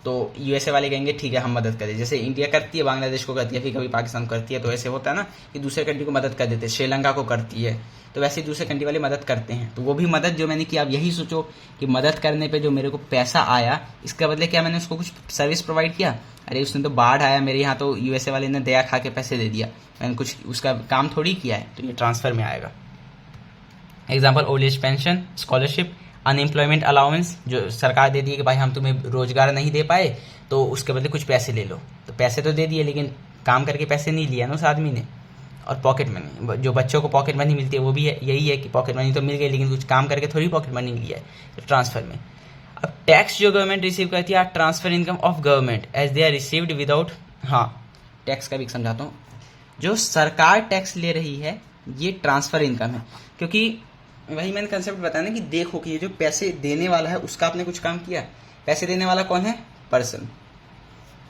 तो यूएसए वाले कहेंगे ठीक है हम मदद करें, जैसे इंडिया करती है बांग्लादेश को करती है, फिर कभी पाकिस्तान करती है, तो ऐसे होता है ना कि दूसरे कंट्री को मदद कर देते हैं, श्रीलंका को करती है, तो वैसे ही दूसरे कंट्री वाले मदद करते हैं। तो वो भी मदद जो मैंने की, आप यही सोचो कि मदद करने पे जो मेरे को पैसा आया, इसके बदले क्या मैंने उसको कुछ सर्विस प्रोवाइड किया? अरे उसने तो बाढ़ आया मेरे यहाँ तो यूएसए वाले ने दया खा के पैसे दे दिया, मैंने कुछ उसका काम थोड़ी किया है, तो ये ट्रांसफर में आएगा। Example old age pension, scholarship, unemployment allowance, जो सरकार दे दी है कि भाई हम तुम्हें रोजगार नहीं दे पाए तो उसके बदले कुछ पैसे ले लो, तो पैसे तो दे दिए लेकिन काम करके पैसे नहीं लिया ना उस आदमी ने। और पॉकेट मनी, जो बच्चों को पॉकेट मनी मिलती है वो भी है, यही है कि पॉकेट मनी तो मिल गई लेकिन कुछ काम करके थोड़ी पॉकेट मनी लिया है, तो ट्रांसफर में। अब टैक्स जो गवर्नमेंट रिसीव करती है, transfer income of government as they are received without, हाँ टैक्स का भी समझाता हूँ। जो सरकार टैक्स ले रही है ये ट्रांसफर इनकम है, क्योंकि वही मैंने कंसेप्ट बताया ना कि देखो कि ये जो पैसे देने वाला है उसका आपने कुछ काम किया। पैसे देने वाला कौन है? पर्सन,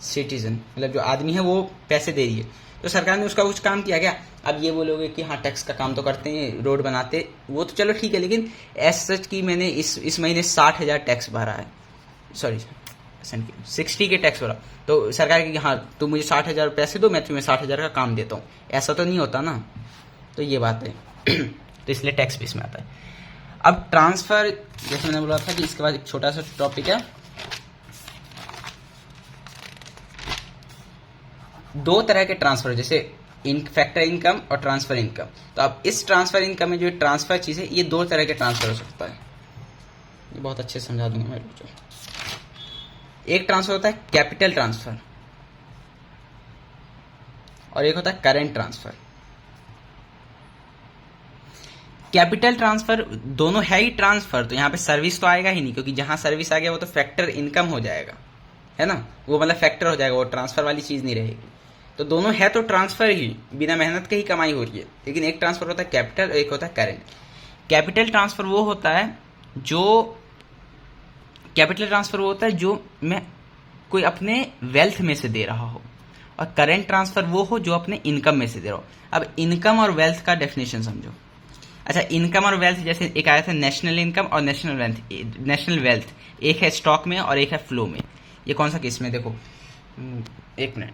सिटीजन, मतलब जो आदमी है वो पैसे दे रही है, तो सरकार ने उसका कुछ काम किया क्या? अब ये बोलोगे कि हाँ टैक्स का काम तो करते हैं, रोड बनाते, वो तो चलो ठीक है, लेकिन एस सच की मैंने इस महीने 60,000 टैक्स भरा है, सॉरी 60 के टैक्स भरा, तो सरकार की हाँ तुम मुझे 60,000 पैसे दो, मैं तुम्हें 60,000 का काम देता हूँ, ऐसा तो नहीं होता ना। तो ये बात है तो इसलिए टैक्स भी इसमें आता है। अब ट्रांसफर, जैसे मैंने बोला था कि इसके बाद एक छोटा सा टॉपिक है, दो तरह के ट्रांसफर, जैसे फैक्टर इनकम और ट्रांसफर इनकम। तो अब इस ट्रांसफर इनकम में जो ट्रांसफर चीज है, ये दो तरह के ट्रांसफर हो सकता है, ये बहुत अच्छे से समझा दूंगा मैं बच्चों। एक ट्रांसफर होता है कैपिटल ट्रांसफर और एक होता है करेंट ट्रांसफर। कैपिटल ट्रांसफर दोनों है ही ट्रांसफर, तो यहाँ पे सर्विस तो आएगा ही नहीं, क्योंकि जहां सर्विस आ गया वो तो फैक्टर इनकम हो जाएगा, है ना, वो मतलब फैक्टर हो जाएगा, वो ट्रांसफर वाली चीज नहीं रहेगी। तो दोनों है तो ट्रांसफर ही, बिना मेहनत के ही कमाई हो रही है, लेकिन एक ट्रांसफर होता है कैपिटल और एक होता है करेंट। कैपिटल ट्रांसफर वो होता है जो मैं कोई अपने वेल्थ में से दे रहा हो, और करेंट ट्रांसफर वो हो जो अपने इनकम में से दे रहा हो। अब इनकम और वेल्थ का डेफिनेशन समझो। अच्छा, इनकम और वेल्थ, जैसे एक आया था नेशनल इनकम और नेशनल वेल्थ, एक है स्टॉक में और एक है फ्लो में। ये कौन सा केस में, देखो एक मिनट,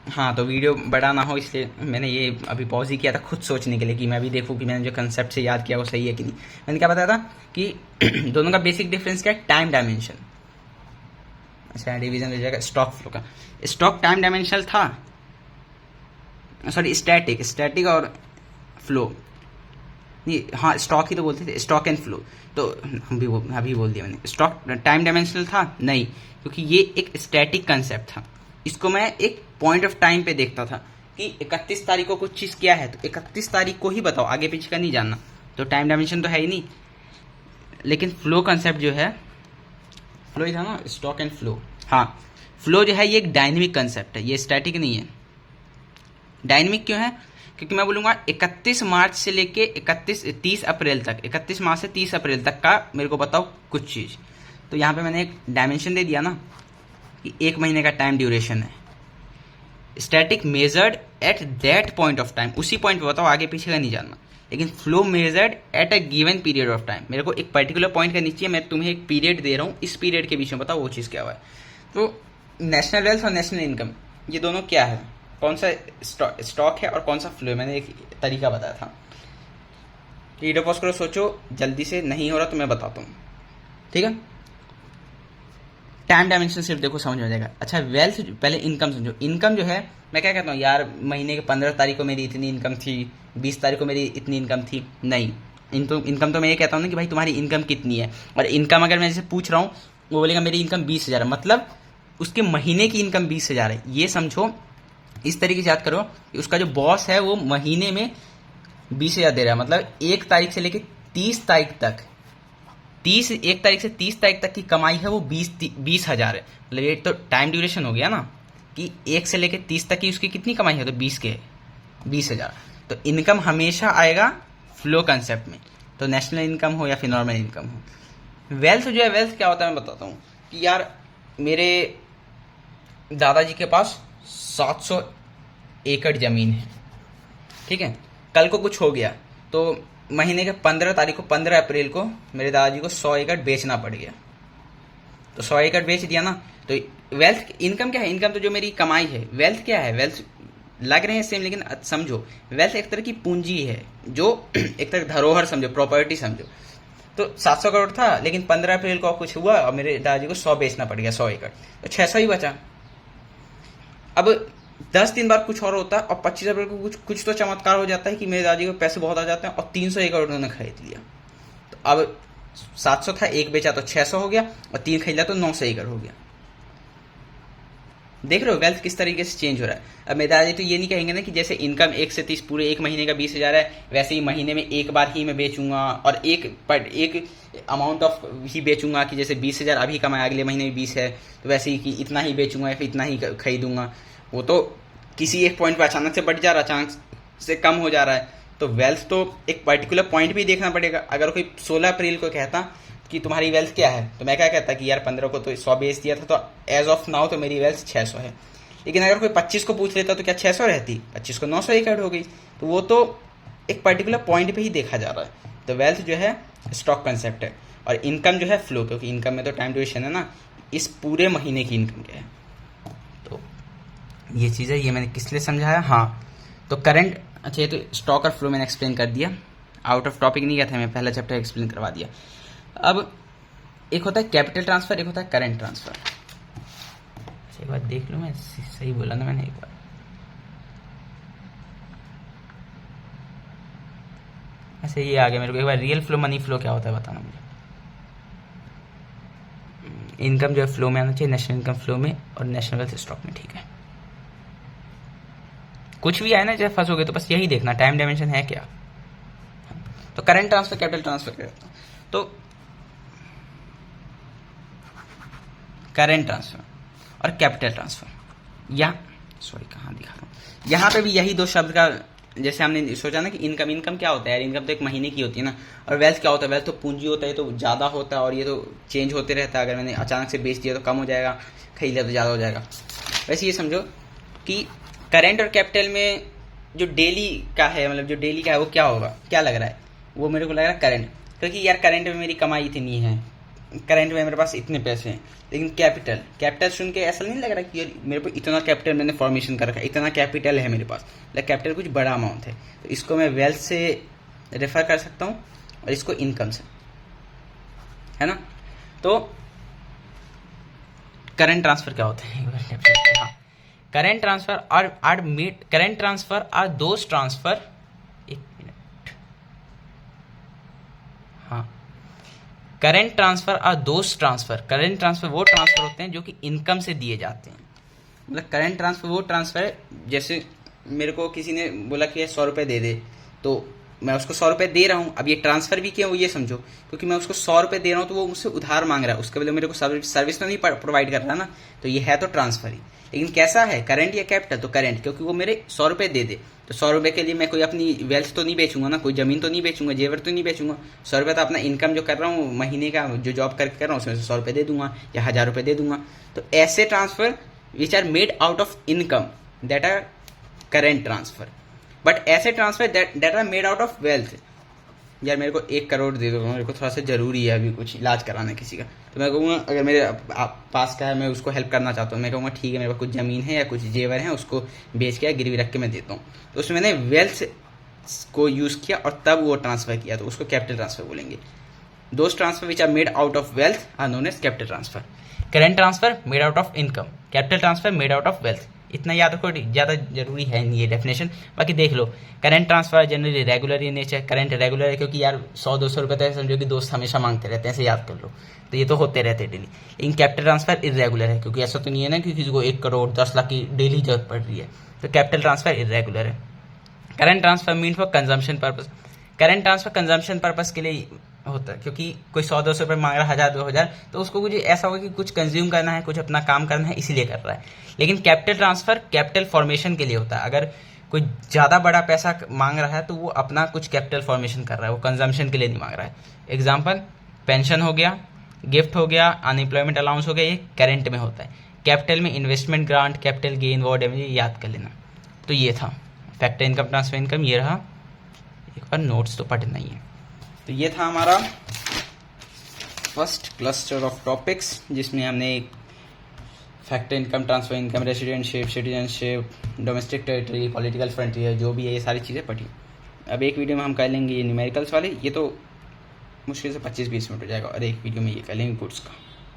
हाँ तो वीडियो बड़ा ना हो इसलिए मैंने ये अभी पॉज ही किया था, खुद सोचने के लिए कि मैं भी देखूं कि मैंने जो कंसेप्ट से याद किया वो सही है कि नहीं। मैंने क्या बताया था कि दोनों का बेसिक डिफरेंस क्या है? Time dimension. अच्छा, डिवीजन हो जाएगा स्टॉक फ्लो का। स्टॉक टाइम डायमेंशनल था, सॉरी स्टैटिक और फ्लो नहीं, हाँ स्टॉक ही तो बोलते थे, स्टॉक एंड फ्लो, तो अभी बोल दिया मैंने। स्टॉक टाइम डायमेंशनल था नहीं, क्योंकि ये एक स्टैटिक कंसेप्ट था, इसको मैं एक पॉइंट ऑफ टाइम पे देखता था कि 31 तारीख को कुछ चीज क्या है, तो 31 तारीख को ही बताओ, आगे पीछे का नहीं जानना, तो टाइम डायमेंशन तो है ही नहीं। लेकिन फ्लो कंसेप्ट जो है, फ्लो ही था ना, स्टॉक एंड फ्लो, हाँ फ्लो जो है ये एक डायनेमिक कंसेप्ट है, ये स्टैटिक नहीं है। डायनेमिक क्यों है? क्योंकि मैं बोलूंगा 31 मार्च से लेके 30 अप्रैल तक, 31 मार्च से 30 अप्रैल तक का मेरे को बताओ कुछ चीज, तो यहाँ पे मैंने एक डायमेंशन दे दिया ना कि एक महीने का टाइम ड्यूरेशन है। Static measured at that point of time, उसी पॉइंट पे बताओ, आगे पीछे का नहीं जानना। लेकिन flow measured at a given period of time, मेरे को एक पर्टिकुलर पॉइंट का नीचे मैं तुम्हें एक पीरियड दे रहा हूँ, इस पीरियड के बीच में बताओ वो चीज़ क्या हुआ है। तो नेशनल वेल्थ और नेशनल इनकम, ये दोनों क्या है, कौन सा स्टॉक है और कौन सा फ्लो है, मैंने एक तरीका बताया था। वीडियो पॉज करो, सोचो, जल्दी से नहीं हो रहा तो मैं बताता हूँ, ठीक है। टाइम डायमेंशन सिर्फ देखो समझ में आ जाएगा। अच्छा, वेल्थ, पहले इनकम समझो। इनकम जो है, मैं क्या कहता हूँ यार, महीने के 15 तारीख को मेरी इतनी इनकम थी, 20 तारीख को मेरी इतनी इनकम थी, नहीं। इनकम तो मैं ये कहता हूँ ना कि भाई तुम्हारी इनकम कितनी है, और इनकम अगर मैं जैसे पूछ रहा हूँ, वो बोलेगा मेरी इनकम 20,000 है, मतलब उसके महीने की इनकम 20,000 है। ये समझो, इस तरीके से याद करो कि उसका जो बॉस है वो महीने में 20,000 दे रहा है, मतलब 1 तारीख से लेकर 30 तारीख तक, 1 तारीख से 30 तारीख तक की कमाई है वो 20,000 है। मतलब ये तो टाइम ड्यूरेशन हो गया ना कि 1 से लेकर 30 तक की उसकी कितनी कमाई है, तो 20,000। तो इनकम हमेशा आएगा फ्लो कंसेप्ट में, तो नेशनल इनकम हो या फिर नॉर्मल इनकम हो। वेल्थ जो है, वेल्थ क्या होता है मैं बताता हूँ कि यार मेरे दादाजी के पास 700 एकड़ ज़मीन है, ठीक है। कल को कुछ हो गया तो महीने के 15 तारीख को, 15 अप्रैल को मेरे दादाजी को 100 एकड़ बेचना पड़ गया। तो 100 एकड़ बेच दिया ना, तो वेल्थ, इनकम क्या है? इनकम तो जो मेरी कमाई है। वेल्थ क्या है? वेल्थ लग रहे हैं सेम, लेकिन समझो वेल्थ एक तरह की पूंजी है, जो एक तरह धरोहर समझो, प्रॉपर्टी समझो। तो 700 करोड़ था, लेकिन 15 अप्रैल को कुछ हुआ और मेरे दादाजी को 100 बेचना पड़ गया, 100 एकड़, तो 600 ही बचा। अब 10 दिन बाद कुछ और होता है और 25 अप्रैल को कुछ तो चमत्कार हो जाता है कि मेरे दादाजी को पैसे बहुत आ जाते हैं और 300 एकड़ उन्होंने खरीद लिया। तो अब 700 था, एक बेचा तो 600 हो गया और 3 खरीदा तो 900 एकड़ हो गया। देख रहे हो वेल्थ किस तरीके से चेंज हो रहा है। अब मेरे दादाजी तो ये नहीं कहेंगे ना कि जैसे इनकम 1 से 30 पूरे एक महीने का 20,000 है, वैसे ही महीने में एक बार ही मैं बेचूंगा और एक अमाउंट ऑफ ही बेचूंगा, कि जैसे 20,000 अभी कमाया, अगले महीने में 20 है तो वैसे ही कि इतना ही बेचूंगा या फिर इतना ही खरीदूंगा। वो तो किसी एक पॉइंट पर अचानक से बढ़ जा रहा है, अचानक से कम हो जा रहा है। तो वेल्थ तो एक पर्टिकुलर पॉइंट भी देखना पड़ेगा। अगर कोई 16 अप्रैल को कहता कि तुम्हारी वेल्थ क्या है, तो मैं क्या कहता कि यार 15 को तो 100 बेच दिया था, तो एज ऑफ नाउ तो मेरी वेल्थ 600 है। लेकिन अगर कोई 25 को पूछ लेता तो क्या 600 रहती? 25 को 900 एकड़ हो गई। तो वो तो एक पर्टिकुलर पॉइंट पे ही देखा जा रहा है। तो वेल्थ जो है स्टॉक कंसेप्ट है, और इनकम जो है फ्लो, क्योंकि इनकम में तो टाइम ड्यूरेशन है ना, इस पूरे महीने की इनकम क्या है। तो ये चीज़ है, ये मैंने किस लिए समझाया। हाँ, तो करंट, अच्छा ये तो स्टॉक और फ्लो मैंने एक्सप्लेन कर दिया, आउट ऑफ टॉपिक नहीं गया था मैं, पहला चैप्टर एक्सप्लेन करवा दिया। अब एक होता है कैपिटल ट्रांसफर, एक होता है करंट ट्रांसफर। एक बार देख लो, मैं सही बोला ना मैंने? एक बार ऐसे ये आ गया मेरे को। एक बार रियल फ्लो, मनी फ्लो क्या होता है बताना मुझे। इनकम जो है फ्लो में आना चाहिए, नेशनल इनकम फ्लो में और नेशनल वेल्थ स्टॉक में, ठीक है। कुछ भी आए ना चाहे फंसोगे तो बस यही देखना टाइम डायमेंशन है क्या। तो करंट ट्रांसफर, कैपिटल ट्रांसफर करता हूँ। तो करंट ट्रांसफर और कैपिटल ट्रांसफर, या सॉरी कहाँ दिखा रहा हूँ, यहाँ पे भी यही दो शब्द का, जैसे हमने सोचा ना कि इनकम, इनकम क्या होता है यार? इनकम तो एक महीने की होती है ना। और वेल्थ क्या होता है? वेल्थ तो पूंजी होता है, तो ज़्यादा होता है और ये तो चेंज होते रहता है। अगर मैंने अचानक से बेच दिया तो कम हो जाएगा, खरीद लिया तो ज़्यादा हो जाएगा। वैसे ये समझो कि करेंट और कैपिटल में जो डेली का है, मतलब जो डेली का है वो क्या होगा, क्या लग रहा है? वो मेरे को लग रहा है करंट, क्योंकि यार करंट में मेरी कमाई इतनी है, करंट में मेरे पास इतने पैसे हैं। लेकिन कैपिटल, कैपिटल सुन के ऐसा नहीं लग रहा कि यार मेरे को इतना कैपिटल मैंने फॉर्मेशन कर रखा है, इतना कैपिटल है मेरे पास, लेकिन कैपिटल कुछ बड़ा अमाउंट है। तो इसको मैं वेल्थ से रेफर कर सकता हूँ और इसको इनकम से, है ना। तो करंट ट्रांसफर क्या होता है? हाँ, current transfer R those transfer, एक मिनट, हाँ, current transfer R those transfer, current transfer वो ट्रांसफर होते हैं जो कि इनकम से दिए जाते हैं। मतलब करंट ट्रांसफर वो ट्रांसफर है, जैसे मेरे को किसी ने बोला कि 100 रुपये दे दे, तो मैं उसको 100 रुपये दे रहा हूँ। अब ये ट्रांसफर भी किया, वो ये समझो, क्योंकि मैं उसको 100 रुपये दे रहा हूँ तो वो मुझसे उधार मांग रहा है, उसके बदले मेरे को सर्विस तो नहीं प्रोवाइड कर रहा ना, तो ये है तो ट्रांसफर ही। लेकिन कैसा है, करंट या कैपिटल? तो करंट, क्योंकि वो मेरे 100 रुपये दे दे, तो 100 रुपये के लिए मैं कोई अपनी वेल्थ तो नहीं बेचूंगा ना, कोई जमीन तो नहीं बेचूंगा, जेवर तो नहीं बेचूंगा। 100 रुपये तो अपना इनकम जो कर रहा हूँ महीने का, जो जॉब करके कर रहा हूँ, उसमें से 100 रुपये दे दूंगा या 1000 रुपये दे दूंगा। तो ऐसे transfer which are made out of income, that are current transfer. But ऐसे transfer that are made out of wealth, यार मेरे को 1 करोड़ दे दो, मेरे को थोड़ा सा ज़रूरी है अभी कुछ इलाज कराना किसी का, तो मैं कहूँगा, अगर मेरे पास का है, मैं उसको हेल्प करना चाहता हूँ, मैं कहूँगा ठीक है, मेरे पास कुछ ज़मीन है या कुछ जेवर है, उसको बेच के गिरवी रख के मैं देता हूँ। तो उसमें मैंने वेल्थ को यूज़ किया और तब वो ट्रांसफ़र किया, तो उसको कैपिटल ट्रांसफ़र बोलेंगे। Those transfer which are made out of wealth are known as capital transfer. Current transfer made out of income, capital transfer made out of wealth. इतना याद रखो, ज़्यादा जरूरी है नहीं ये डेफिनेशन। बाकी देख लो, current transfer generally regular in nature, current regular है क्योंकि यार 100-200 रुपये तो समझो कि दोस्त हमेशा मांगते रहते हैं, ऐसे याद कर लो, तो ये तो होते रहते हैं डेली। लेकिन कैपिटल ट्रांसफर इरेगुलर है, क्योंकि ऐसा तो नहीं है ना कि किसी को 1 करोड़ 10 लाख की डेली जरूरत पड़ रही है, तो कैपिटल ट्रांसफर इरेगुलर है। Current transfer mean for consumption purpose, current transfer consumption purpose के लिए होता है, क्योंकि कोई 100-200 रुपये मांग रहा है, 1000-2000, तो उसको कुछ ऐसा होगा कि कुछ कंज्यूम करना है, कुछ अपना काम करना है, इसीलिए कर रहा है। लेकिन कैपिटल ट्रांसफर कैपिटल फॉर्मेशन के लिए होता है। अगर कोई ज़्यादा बड़ा पैसा मांग रहा है तो वो अपना कुछ कैपिटल फॉर्मेशन कर रहा है, वो कंजम्पशन के लिए नहीं मांग रहा है। एग्जाम्पल, पेंशन हो गया, गिफ्ट हो गया, अनएम्प्लॉयमेंट अलाउंस हो गया, ये करंट में होता है। कैपिटल में investment grant, capital gain, war damage, ये याद कर लेना। तो ये था फैक्टर इनकम, ट्रांसफर इनकम, ये रहा। एक बार नोट्स तो पढ़ना ही है। तो ये था हमारा फर्स्ट क्लस्टर ऑफ टॉपिक्स, जिसमें हमने factor income, transfer income, residentship, citizenship, domestic territory, political frontier, जो भी है ये सारी चीज़ें पढ़ी। अब एक वीडियो में हम कर लेंगे ये न्यूमेरिकल्स वाले, ये तो मुश्किल से 25-20 मिनट हो जाएगा, और एक वीडियो में ये कर लेंगे गुड्स का।